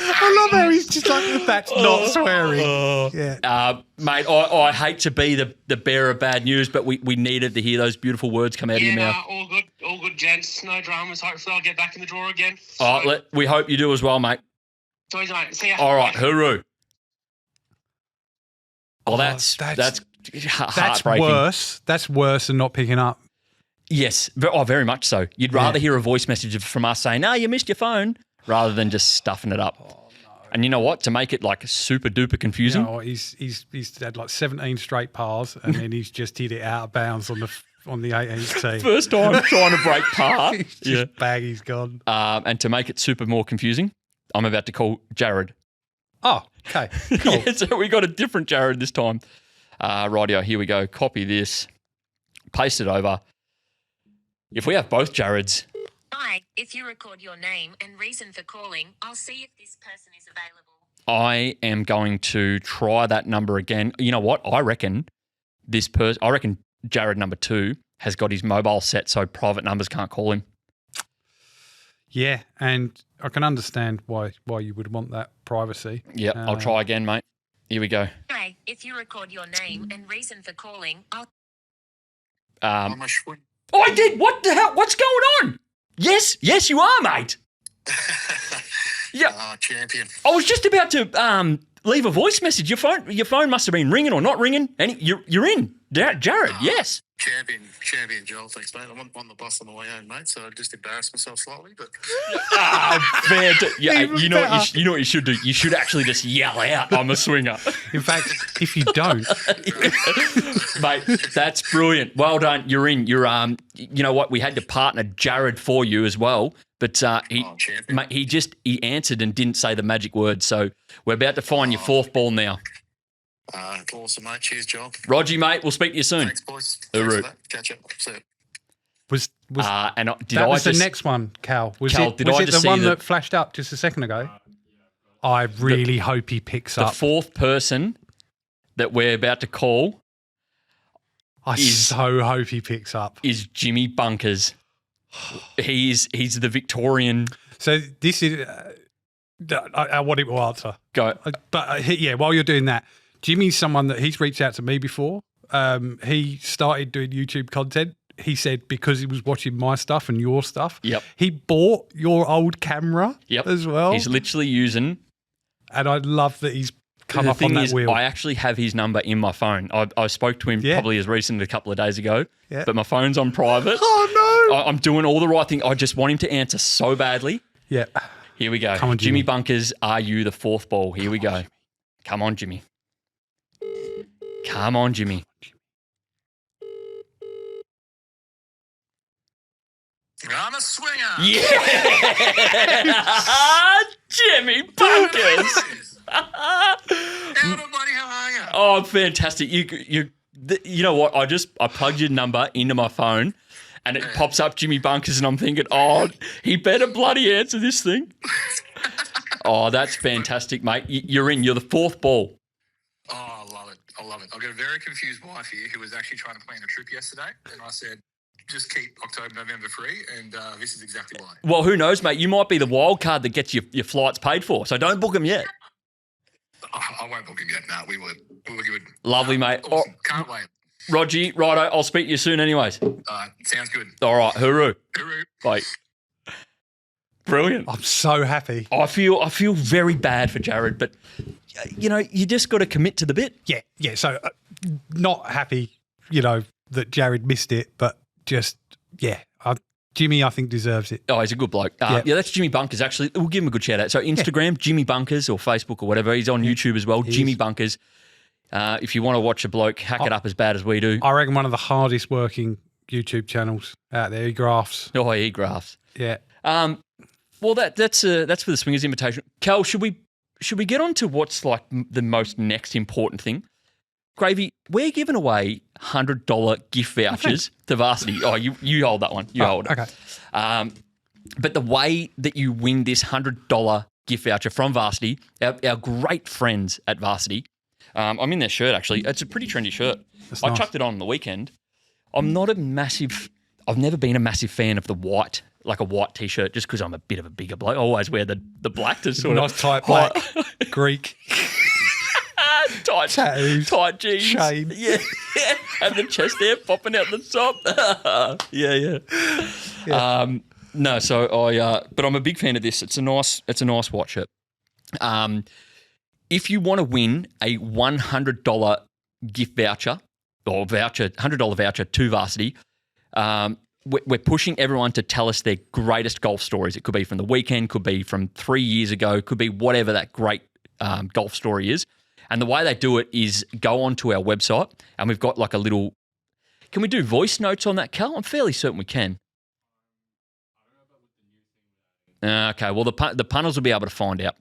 I love how he's just like, that's not swearing. Yeah. Mate, I hate to be the bearer of bad news, but we needed to hear those beautiful words come out of your mouth. All good, gents. No dramas. Hopefully I'll get back in the draw again. We hope you do as well, mate. Toys, mate. See ya. All right, hooroo. Oh, that's heartbreaking. worse. That's worse than not picking up. Yes, very much so. You'd rather hear a voice message from us saying, "No, you missed your phone," rather than just stuffing it up. Oh, no. And you know what? To make it like super duper confusing, he's had like 17 straight pars, and then he's just hit it out of bounds on the 18th tee. First time trying to break par. Bag, he's gone. And to make it super more confusing, I'm about to call Jared. Oh, okay. Cool. Yeah, so we got a different Jared this time. Rightio, here we go. Copy this, paste it over. If we have both Jareds. Hi, if you record your name and reason for calling, I'll see if this person is available. I am going to try that number again. You know what? I reckon Jared number 2 has got his mobile set so private numbers can't call him. Yeah, and I can understand why you would want that privacy. Yep, I'll try again, mate. Here we go. Hi, if you record your name and reason for calling, I'll... I'm a swinger. Oh, I did. What the hell? What's going on? Yes, you are, mate. Yeah. Oh, champion. I was just about to leave a voice message. Your phone must have been ringing or not ringing. And you're in, Jared. Yes. Champion, Joel. Thanks, mate. I'm on the bus on the way home, mate. So I just embarrassed myself slightly, but Man, you know better. what you should do. You should actually just yell out, "I'm a swinger." In fact, if you don't, Mate, that's brilliant. Well done. You're in. You're you know what? We had to partner Jared for you as well, but champion. he answered and didn't say the magic word. So we're about to find your 4th ball now. Awesome, mate. Cheers, Joel. Roger, mate. We'll speak to you soon. Thanks, boys. Hooroo. Thanks for that. Catch up. See ya. was And that was the next one, Cal? Was Cal, it did I was it just the one see that flashed up just a second ago? I really hope he picks The up. fourth person that we're about to call I so hope he picks up. is Jimmy Bunkers. He's the Victorian. So this is... I want him to answer. Go. But yeah, while you're doing that, Jimmy's someone that he's reached out to me before. He started doing YouTube content. He said because he was watching my stuff and your stuff. Yep. He bought your old camera as well. He's literally using... And I love that he's come up on that wheel. I actually have his number in my phone. I spoke to him probably as recent as a couple of days ago, but my phone's on private. Oh, no. I'm doing all the right thing. I just want him to answer so badly. Yeah. Here we go. Come on, Jimmy Jimmy. Bunkers, are you the fourth ball? Here we go. Come on, Jimmy. Come on, Jimmy. I'm a swinger. Yeah! Jimmy Bunkers! Hello, buddy. How are you? Oh, fantastic. You know what? I plugged your number into my phone and it pops up Jimmy Bunkers and I'm thinking, oh, he better bloody answer this thing. Oh, that's fantastic, mate. You're in. You're the fourth ball. Oh, I love it. I love it. I've got a very confused wife here who was actually trying to plan a trip yesterday, and I said, just keep October, November free, and this is exactly why. Well, who knows, mate? You might be the wild card that gets your flights paid for, so don't book them yet. Oh, I won't book him yet. No, we would. Lovely, mate. Awesome. Can't wait. Rogie, righto, I'll speak to you soon anyways. Sounds good. All right, hooroo. Hooroo. Bye. Brilliant. I'm so happy. I feel very bad for Jared, but, you know, you just got to commit to the bit. Yeah. So not happy, that Jared missed it, but just, Jimmy, I think, deserves it. Oh, he's a good bloke. Yeah, that's Jimmy Bunkers, actually. We'll give him a good shout-out. So Instagram, Jimmy Bunkers, or Facebook or whatever. He's on YouTube as well, Jimmy Bunkers. If you want to watch a bloke hack it up as bad as we do. I reckon one of the hardest working YouTube channels out there. He graphs. Oh, he graphs. Yeah. Well, that's for the Swingers Invitational. Cal, should we get on to what's like the most next important thing? Gravy, we're giving away $100 gift vouchers to Varsity. Oh, you hold that one. You hold it. Okay. But the way that you win this $100 gift voucher from Varsity, our great friends at Varsity, I'm in their shirt actually. It's a pretty trendy shirt. That's I nice. chucked it on the weekend. I've never been a massive fan of the white, like a white T-shirt, just because I'm a bit of a bigger bloke. I always wear the black to sort Nice of tight black, Greek. tight Tattoos, tight jeans, chain. yeah, and the chest hair popping out the top. yeah. No, so but I'm a big fan of this. It's a nice watch shirt. If you want to win a $100 gift voucher or $100 voucher to Varsity, we're pushing everyone to tell us their greatest golf stories. It could be from the weekend, could be from 3 years ago, could be whatever that great golf story is. And the way they do it is go onto our website and we've got like a little... Can we do voice notes on that, Cal? I'm fairly certain we can. Okay, well, the punters will be able to find out.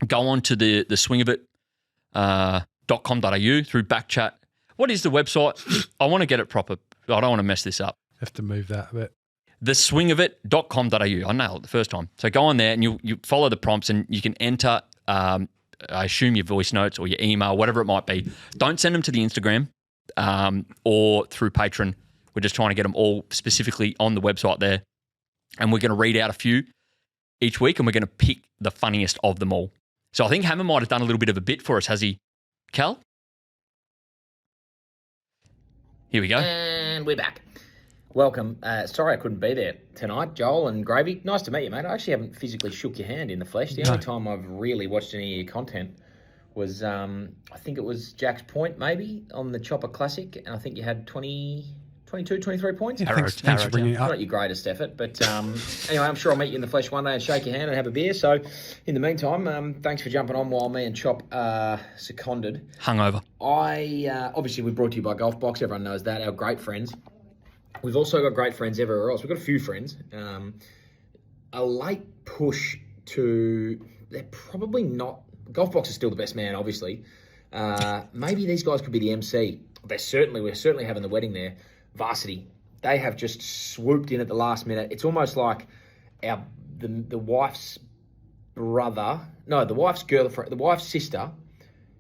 Go on to the swingofit.com.au through Backchat. What is the website? I want to get it proper. I don't want to mess this up. Have to move that a bit. Theswingofit.com.au. I nailed it the first time. So go on there and you follow the prompts and you can enter, I assume, your voice notes or your email, whatever it might be. Don't send them to the Instagram or through Patreon. We're just trying to get them all specifically on the website there. And we're going to read out a few each week and we're going to pick the funniest of them all. So I think Hammer might have done a little bit of a bit for us, has he, Cal? Here we go. And we're back. Welcome. Sorry I couldn't be there tonight, Joel and Gravy. Nice to meet you, mate. I actually haven't physically shook your hand in the flesh. The only time I've really watched any of your content was, I think it was Jack's Point, maybe, on the Chopper Classic. And I think you had 22, 23 points. Yeah, thanks for bringing it up. Not your greatest effort, but anyway, I'm sure I'll meet you in the flesh one day and shake your hand and have a beer. So in the meantime, thanks for jumping on while me and Chop seconded. Hungover. Obviously, we're brought to you by GolfBox. Everyone knows that. Our great friends. We've also got great friends everywhere else. We've got a few friends. A late push to... They're probably not... GolfBox is still the best man, obviously. Maybe these guys could be the MC. We're certainly having the wedding there. Varsity. They have just swooped in at the last minute. It's almost like the wife's the wife's sister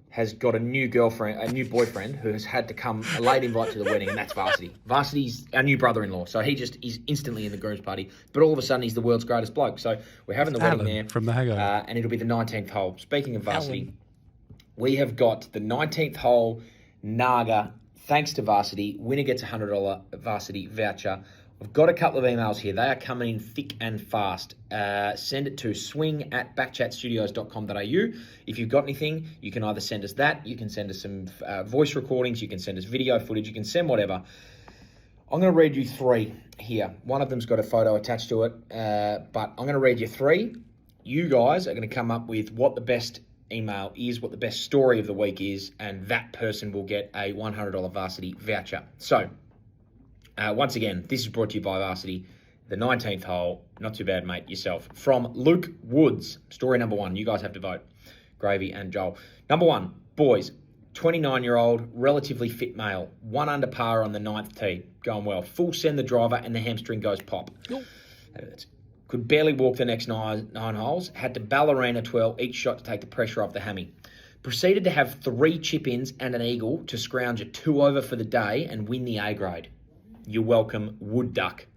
has got a new boyfriend who has had to come a late invite to the wedding, and that's Varsity. Varsity's our new brother-in-law, so he's instantly in the groom's party. But all of a sudden, he's the world's greatest bloke. So we're having the wedding there from the Hangover, and it'll be the 19th hole. Speaking of Varsity, we have got the 19th hole Naga. Thanks to Varsity, winner gets a $100 Varsity voucher. I've got a couple of emails here. They are coming in thick and fast. Send it to swing@backchatstudios.com.au. If you've got anything, you can either send us that, you can send us some voice recordings, you can send us video footage, you can send whatever. I'm going to read you 3 here. One of them's got a photo attached to it, but I'm going to read you 3. You guys are going to come up with what the best email is, what the best story of the week is, and that person will get a $100 Varsity voucher. So, once again, this is brought to you by Varsity. The 19th hole, not too bad, mate, yourself. From Luke Woods, story number 1. You guys have to vote. Gravy and Joel. Number 1, boys, 29-year-old, relatively fit male, 1 under par on the 9th tee, going well. Full send the driver and the hamstring goes pop. Could barely walk the next 9 holes, had to ballerina twirl each shot to take the pressure off the hammy. Proceeded to have 3 chip-ins and an eagle to scrounge a 2 over for the day and win the A grade. You're welcome, Wood Duck,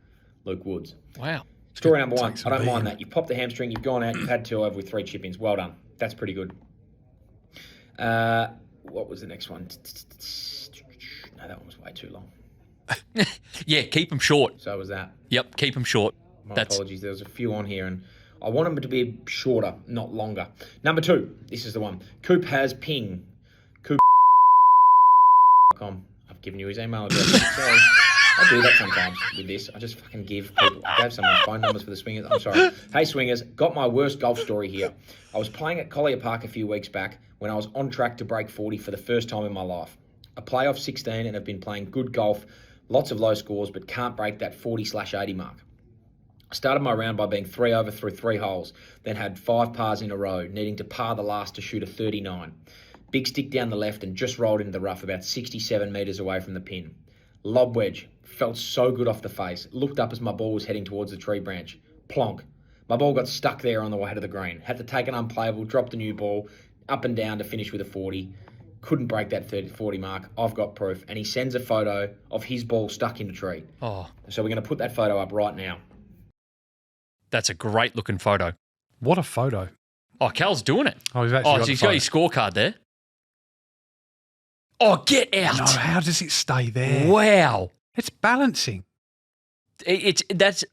Luke Woods. Wow. Story number 1. I don't mind that. You've popped the hamstring, you've gone out, you've had 2 over with 3 chip-ins. Well done. That's pretty good. What was the next one? No, that one was way too long. Yeah, keep them short. So was that. Yep, keep them short. My apologies. There was a few on here, and I want them to be shorter, not longer. Number 2. This is the one. Coop has ping. Coop.com. I've given you his email address. Sorry. I do that sometimes with this. I just fucking give people. I gave someone phone numbers for the Swingers. I'm sorry. Hey, Swingers. Got my worst golf story here. I was playing at Collier Park a few weeks back when I was on track to break 40 for the first time in my life. I play off 16 and have been playing good golf, lots of low scores, but can't break that 40/80 mark. I started my round by being 3 over through 3 holes, then had 5 pars in a row, needing to par the last to shoot a 39. Big stick down the left and just rolled into the rough about 67 metres away from the pin. Lob wedge. Felt so good off the face. Looked up as my ball was heading towards the tree branch. Plonk. My ball got stuck there on the way to the green. Had to take an unplayable, drop the new ball, up and down to finish with a 40. Couldn't break that 40 mark. I've got proof. And he sends a photo of his ball stuck in the tree. Oh, So we're going to put that photo up right now. that's a great looking photo. What a photo. Oh, Cal's doing it. Oh, he's actually Oh, so he's got his scorecard there. Oh, get out. No, how does it stay there? Wow. It's balancing. That's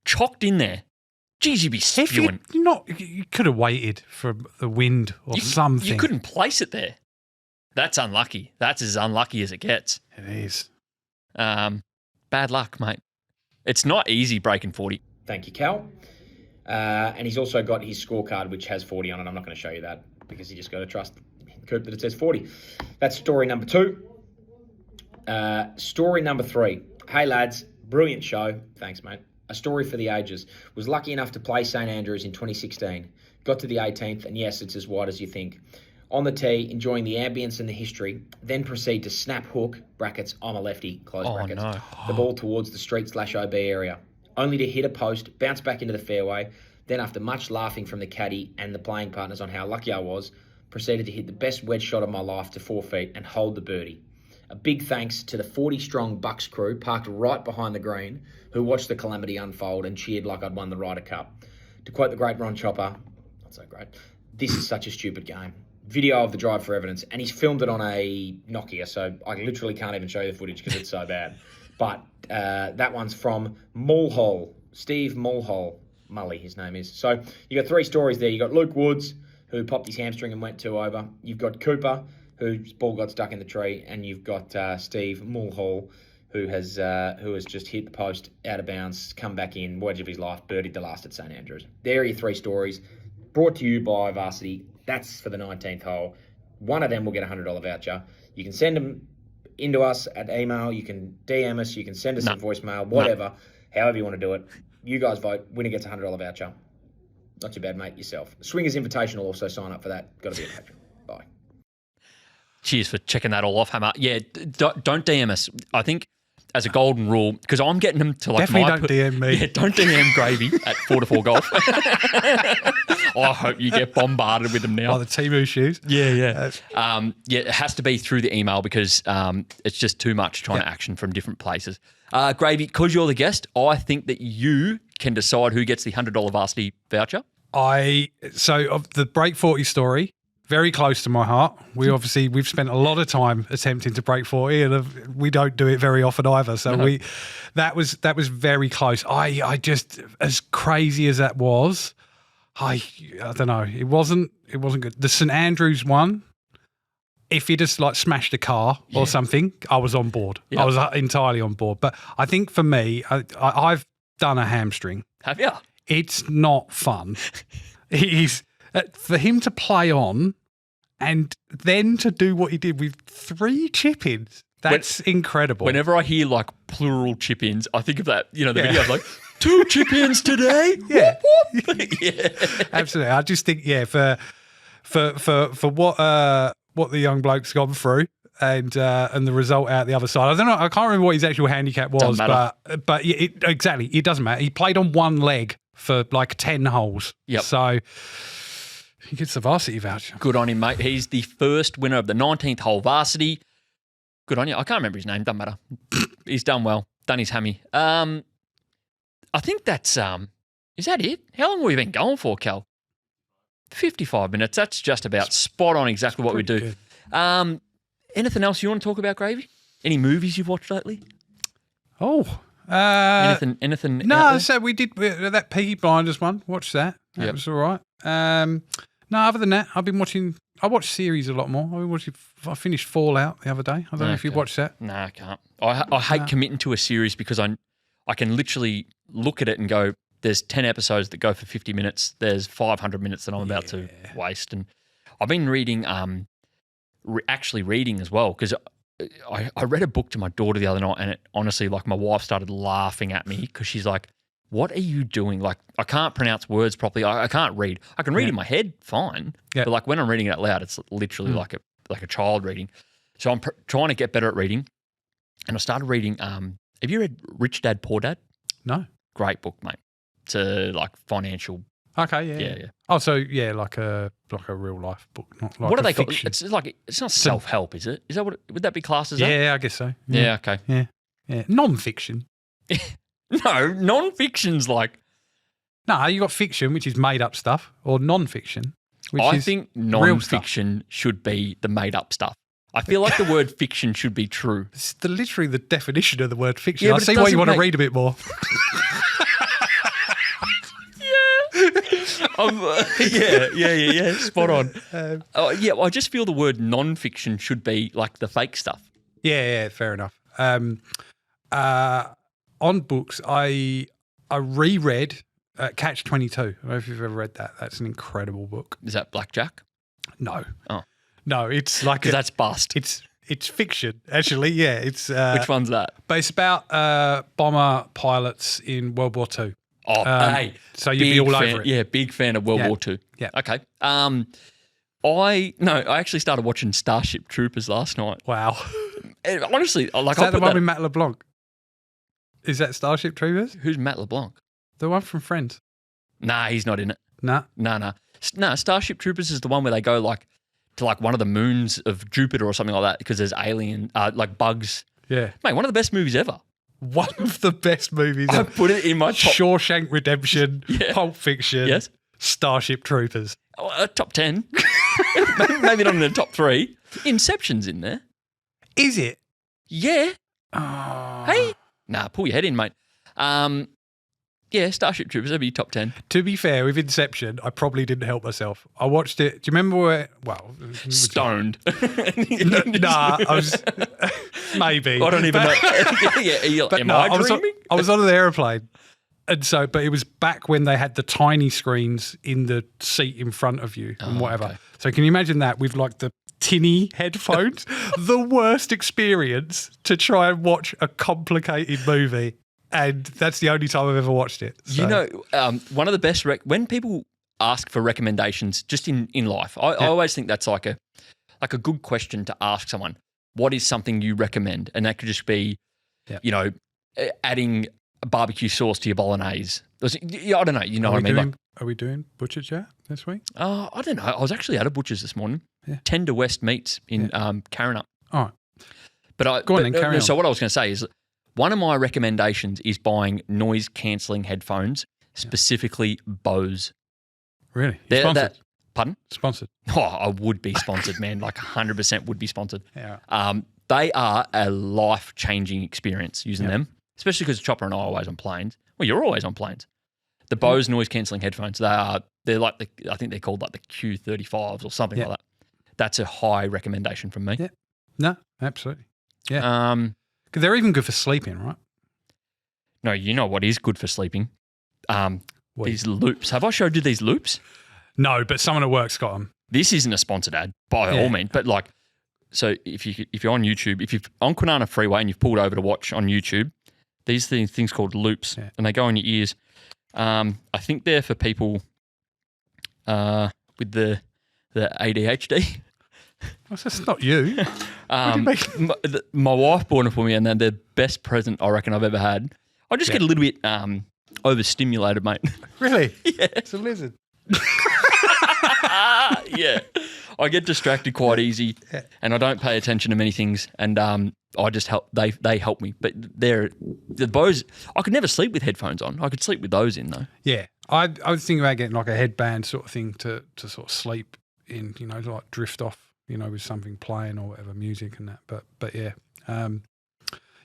chocked in there. Geez, you'd be spewing. You could have waited for the wind or something. You couldn't place it there. That's unlucky. That's as unlucky as it gets. It is. Bad luck, mate. It's not easy breaking 40. Thank you, Cal. And he's also got his scorecard, which has 40 on it. I'm not going to show you that because you just got to trust Coop that it says 40. That's story number 2. Story number 3. Hey, lads. Brilliant show. Thanks, mate. A story for the ages. Was lucky enough to play St Andrews in 2016. Got to the 18th, and yes, it's as wide as you think. On the tee, enjoying the ambience and the history, then proceed to snap hook, brackets, I'm a lefty, close brackets, no. the ball towards the street/OB area, only to hit a post, bounce back into the fairway, then after much laughing from the caddy and the playing partners on how lucky I was, proceeded to hit the best wedge shot of my life to 4 feet and hold the birdie. A big thanks to the 40-strong Bucks crew parked right behind the green who watched the calamity unfold and cheered like I'd won the Ryder Cup. To quote the great Ron Chopper, not so great, this is such a stupid game. Video of the drive for evidence, and he's filmed it on a Nokia, so I literally can't even show you the footage because it's so bad. But that one's from Mulhall, Steve Mulhall, Mully his name is. So you got 3 stories there. You got Luke Woods, who popped his hamstring and went 2 over. You've got Cooper, whose ball got stuck in the tree, and you've got Steve Mulhall, who has just hit the post out of bounds, come back in, wedge of his life, birdied the last at St Andrews. There are your 3 stories, brought to you by Varsity. That's for the 19th hole. One of them will get a $100 voucher. You can send them into us at email. You can DM us. You can send us a voicemail, whatever, however you want to do it. You guys vote. Winner gets a $100 voucher. Not too bad, mate, yourself. Swingers Invitational, also sign up for that. Got to be a patron. Bye. Cheers for checking that all off, Hammer. Yeah, don't DM us. I think as a golden rule, because I'm getting them to like definitely don't DM me. Yeah, don't DM Gravy at 4 to 4 Golf. I hope you get bombarded with them now. Oh, the Temu shoes. Yeah. Yeah, it has to be through the email because it's just too much trying to action from different places. Gravy, because you're the guest, I think that you can decide who gets the $100 Varsity voucher. So of the Break 40 story, very close to my heart. We've spent a lot of time attempting to break 40, and we don't do it very often either. So that was very close. I just, as crazy as that was, I don't know. It wasn't good. The St Andrews one, if he just like smashed a car or something, I was on board. Yep. I was entirely on board. But I think for me, I've done a hamstring. Have you? It's not fun. He's for him to play on and then to do what he did with 3 chip-ins. That's incredible. Whenever I hear like plural chip-ins, I think of that, the video of like 2 chip-ins today. Yeah. Whoop, whoop. Yeah. Absolutely. I just think, for what the young bloke's gone through and the result out the other side. I don't know. I can't remember what his actual handicap was, but exactly. It doesn't matter. He played on one leg for like 10 holes. Yep. So he gets the Varsity voucher. Good on him, mate. He's the first winner of the 19th hole Varsity. Good on you. I can't remember his name. Doesn't matter. He's done well. Done his hammy. I think that's is that it? How long have we been going for, Cal? 55 minutes. That's just about spot on exactly what we do. Good. Anything else you want to talk about, Gravy? Any movies you've watched lately? Oh. Anything? No, so we did that Peaky Blinders one. Watched that. That was all right. No, other than that, I watch series a lot more. I finished Fallout the other day. I don't know if you watched that. No, I can't. I hate committing to a series because I can literally look at it and go, there's 10 episodes that go for 50 minutes. There's 500 minutes that I'm about to waste. And I've been reading, actually reading as well, because I read a book to my daughter the other night, and it honestly, like, my wife started laughing at me because she's like, what are you doing? Like, I can't pronounce words properly. I can't read. I can read in my head fine, but like when I'm reading it out loud, it's literally like a child reading. So I'm trying to get better at reading, and I started reading. Have you read Rich Dad Poor Dad? No. Great book, mate. It's a like financial. Okay, yeah. Oh, so like a real life book, not like what are they fiction. called? It's not self help, is it? Is that what? Would that be classed as that? Yeah, I guess so. Yeah. Okay. Yeah. Non-fiction. No, non-fiction's like. No, you got fiction, which is made up stuff, or non-fiction, which I is think real non-fiction should be the made up stuff. I feel like the word fiction should be true. It's literally the definition of the word fiction. Yeah, I see why you want to read a bit more. Yeah. Spot on. I just feel the word non-fiction should be like the fake stuff. Yeah, fair enough. On books, I reread Catch-22. I don't know if you've ever read that. That's an incredible book. Is that Blackjack? No. Oh. No, it's like that's bust. It's fiction, actually. Yeah, it's which one's that? But it's about bomber pilots in World War II. Oh, hey, so you'd be all over it. Yeah, big fan of World War II. Yeah. Okay. I actually started watching Starship Troopers last night. Wow. And honestly, like, is that the one with Matt LeBlanc? Is that Starship Troopers? Who's Matt LeBlanc? The one from Friends. Nah, he's not in it. Nah. No. Starship Troopers is the one where they go like to like one of the moons of Jupiter or something like that because there's alien like bugs. Yeah. Mate, one of the best movies ever. One of the best movies I ever. put it in my top. Shawshank Redemption, Pulp Fiction, yes. Starship Troopers. Top 10. Maybe not in the top 3. Inception's in there. Is it? Yeah. Oh. Hey. Nah, pull your head in, mate. Yeah, Starship Troopers, that'd be top 10. To be fair, with Inception, I probably didn't help myself. I watched it. Do you remember where? Well, stoned. Nah, I was maybe. I don't even know. Am I dreaming? I was on an aeroplane, and so, but it was back when they had the tiny screens in the seat in front of you and whatever. Okay. So can you imagine that with like the tinny headphones? The worst experience to try and watch a complicated movie. And that's the only time I've ever watched it. So. You know, one of the best when people ask for recommendations just in life, I always think that's like a good question to ask someone. What is something you recommend? And that could just be, adding a barbecue sauce to your bolognese. I don't know. You know what I mean? Are we doing butcher chat? this week? I don't know. I was actually at a butcher's this morning. Yeah. Tender West Meats in Carrinup. All right. But Go on then, carry on. So what I was going to say is one of my recommendations is buying noise-cancelling headphones, specifically Bose. Really? Sponsored? Pardon? Sponsored. Oh, I would be sponsored, man. Like 100% would be sponsored. Yeah. They are a life-changing experience using them, especially because Chopper and I are always on planes. Well, you're always on planes. The Bose noise-cancelling headphones, they're like I think they're called like the Q35s or something like that. That's a high recommendation from me. Yeah. No, absolutely. Yeah. They're even good for sleeping, right? No, you know what is good for sleeping? These loops. Have I showed you these loops? No, but someone at work's got them. This isn't a sponsored ad by all means, but like, so if you're on YouTube, if you're on Kwinana Freeway and you've pulled over to watch on YouTube, these things called loops, and they go in your ears. I think they're for people with the ADHD. That's not you. My wife bought it for me, and they're the best present I reckon I've ever had. I just get a little bit overstimulated, mate. Really? Yeah. It's a lizard. Yeah. I get distracted quite easy, and I don't pay attention to many things, and I just help. They help me, but they're the Bose. I could never sleep with headphones on. I could sleep with those in though. Yeah, I was thinking about getting like a headband sort of thing to sort of sleep in, you know, to like drift off, you know, with something playing or whatever, music and that. But yeah,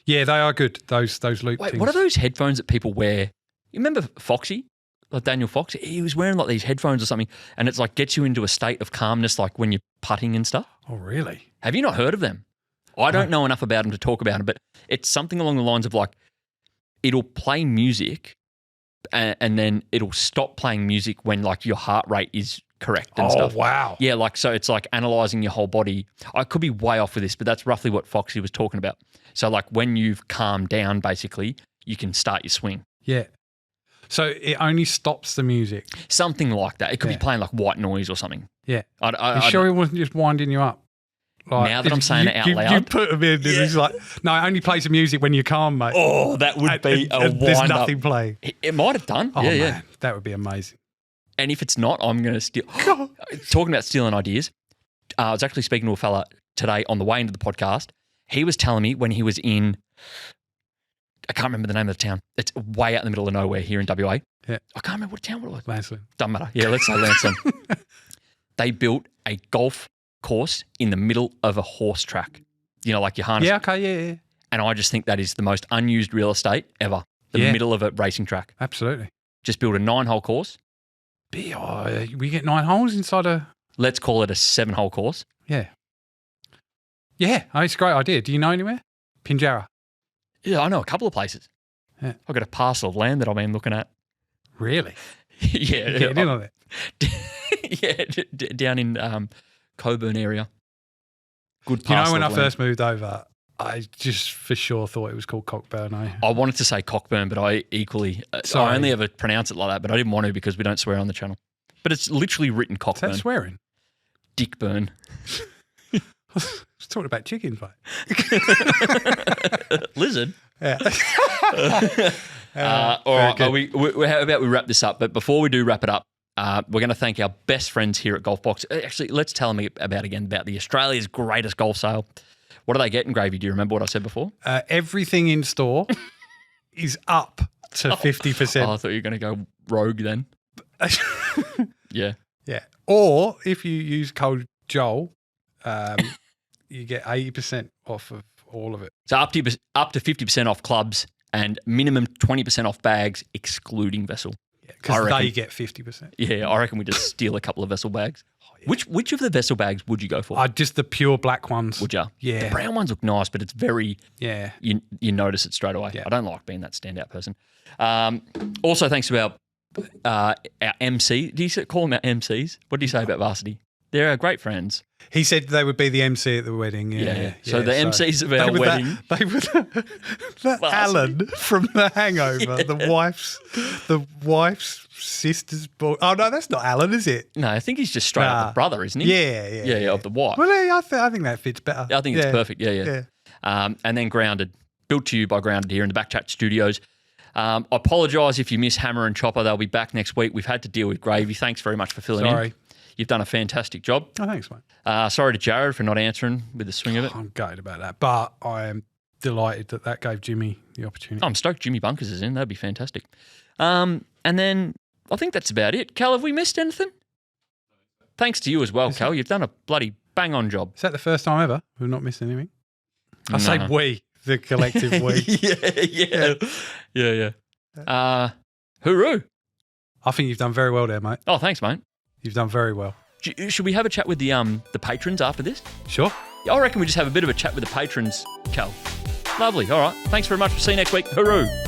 yeah, they are good. Those loop things. What are those headphones that people wear? You remember Foxy? Like Daniel Fox, he was wearing like these headphones or something, and it's like gets you into a state of calmness, like when you're putting and stuff. Oh, really? Have you not heard of them? I don't know enough about them to talk about them, but it's something along the lines of like it'll play music, and then it'll stop playing music when like your heart rate is correct and stuff. Oh, wow. Yeah, like so it's like analysing your whole body. I could be way off with this, but that's roughly what Foxy was talking about. So like when you've calmed down, basically, you can start your swing. Yeah. So it only stops the music. Something like that. It could be playing like white noise or something. Yeah. You sure he wasn't just winding you up? Like, now that I'm saying it out loud. You put him in and he's like, no, it only plays the music when you're calm, mate. Oh, that would be a wind There's nothing playing. It might have done. Oh, yeah, man, that would be amazing. And if it's not, I'm going to steal. Talking about stealing ideas, I was actually speaking to a fella today on the way into the podcast. He was telling me when he was in, I can't remember the name of the town. It's way out in the middle of nowhere here in WA. Yeah. I can't remember what town it was. Lansing. Doesn't matter. Yeah, let's say Lansing. They built a golf course in the middle of a horse track. You know, like your harness. Yeah, okay, yeah. And I just think that is the most unused real estate ever. The middle of a racing track. Absolutely. Just build a 9-hole course. We get 9 holes inside a... Let's call it a 7-hole course. Yeah. Yeah, it's a great idea. Do you know anywhere? Pinjarra. Yeah, I know a couple of places. Yeah. I've got a parcel of land that I've been looking at. Really? Yeah. Getting in on it. Yeah, down in Coburn area. Good parcel. You know, when I land. first moved over, I just for sure thought it was called Cockburn. I wanted to say Cockburn, but I equally, I only ever pronounce it like that, but I didn't want to because we don't swear on the channel. But it's literally written Cockburn. Is that swearing? Dickburn. I was talking about chickens, mate. Lizard. Yeah. All right. How about we wrap this up? But before we do wrap it up, we're going to thank our best friends here at GolfBox. Actually, let's tell them about the Australia's greatest golf sale. What do they get in Gravy? Do you remember what I said before? Everything in store is up to 50%. Oh, I thought you were going to go rogue then. Yeah. Yeah. Or if you use code Joel, you get 80% off of all of it. So up to 50% off clubs and minimum 20% off bags, excluding vessel. Yeah, because they get 50%. Yeah, I reckon we just steal a couple of vessel bags. Oh, yeah. Which of the vessel bags would you go for? Just the pure black ones. Would you? Yeah. The brown ones look nice, but it's very... Yeah. You notice it straight away. Yeah. I don't like being that standout person. Also, thanks to our MC. Do you call them our MCs? What do you say about Varsity? They're our great friends. He said they would be the MC at the wedding. Yeah. So the MCs of our wedding. They were the Alan from The Hangover, the wife's sister's boy. Oh, no, that's not Alan, is it? No, I think he's just straight up the brother, isn't he? Yeah, of the wife. Well, I think that fits better. I think it's perfect. Yeah. And then Grounded, built to you by Grounded here in the Backchat Studios. I apologise if you miss Hammer and Chopper. They'll be back next week. We've had to deal with Gravy. Thanks very much for filling in. You've done a fantastic job. Oh, thanks, mate. Sorry to Jared for not answering with the swing of it. I'm gutted about that, but I am delighted that gave Jimmy the opportunity. I'm stoked Jimmy Bunkers is in. That'd be fantastic. And then I think that's about it. Cal, have we missed anything? Thanks to you as well, Cal. You've done a bloody bang-on job. Is that the first time ever we've not missed anything? I say we, the collective we. Yeah. Hooroo. I think you've done very well there, mate. Oh, thanks, mate. You've done very well. Should we have a chat with the patrons after this? Sure. I reckon we just have a bit of a chat with the patrons, Cal. Lovely. All right. Thanks very much. We'll see you next week. Hooroo.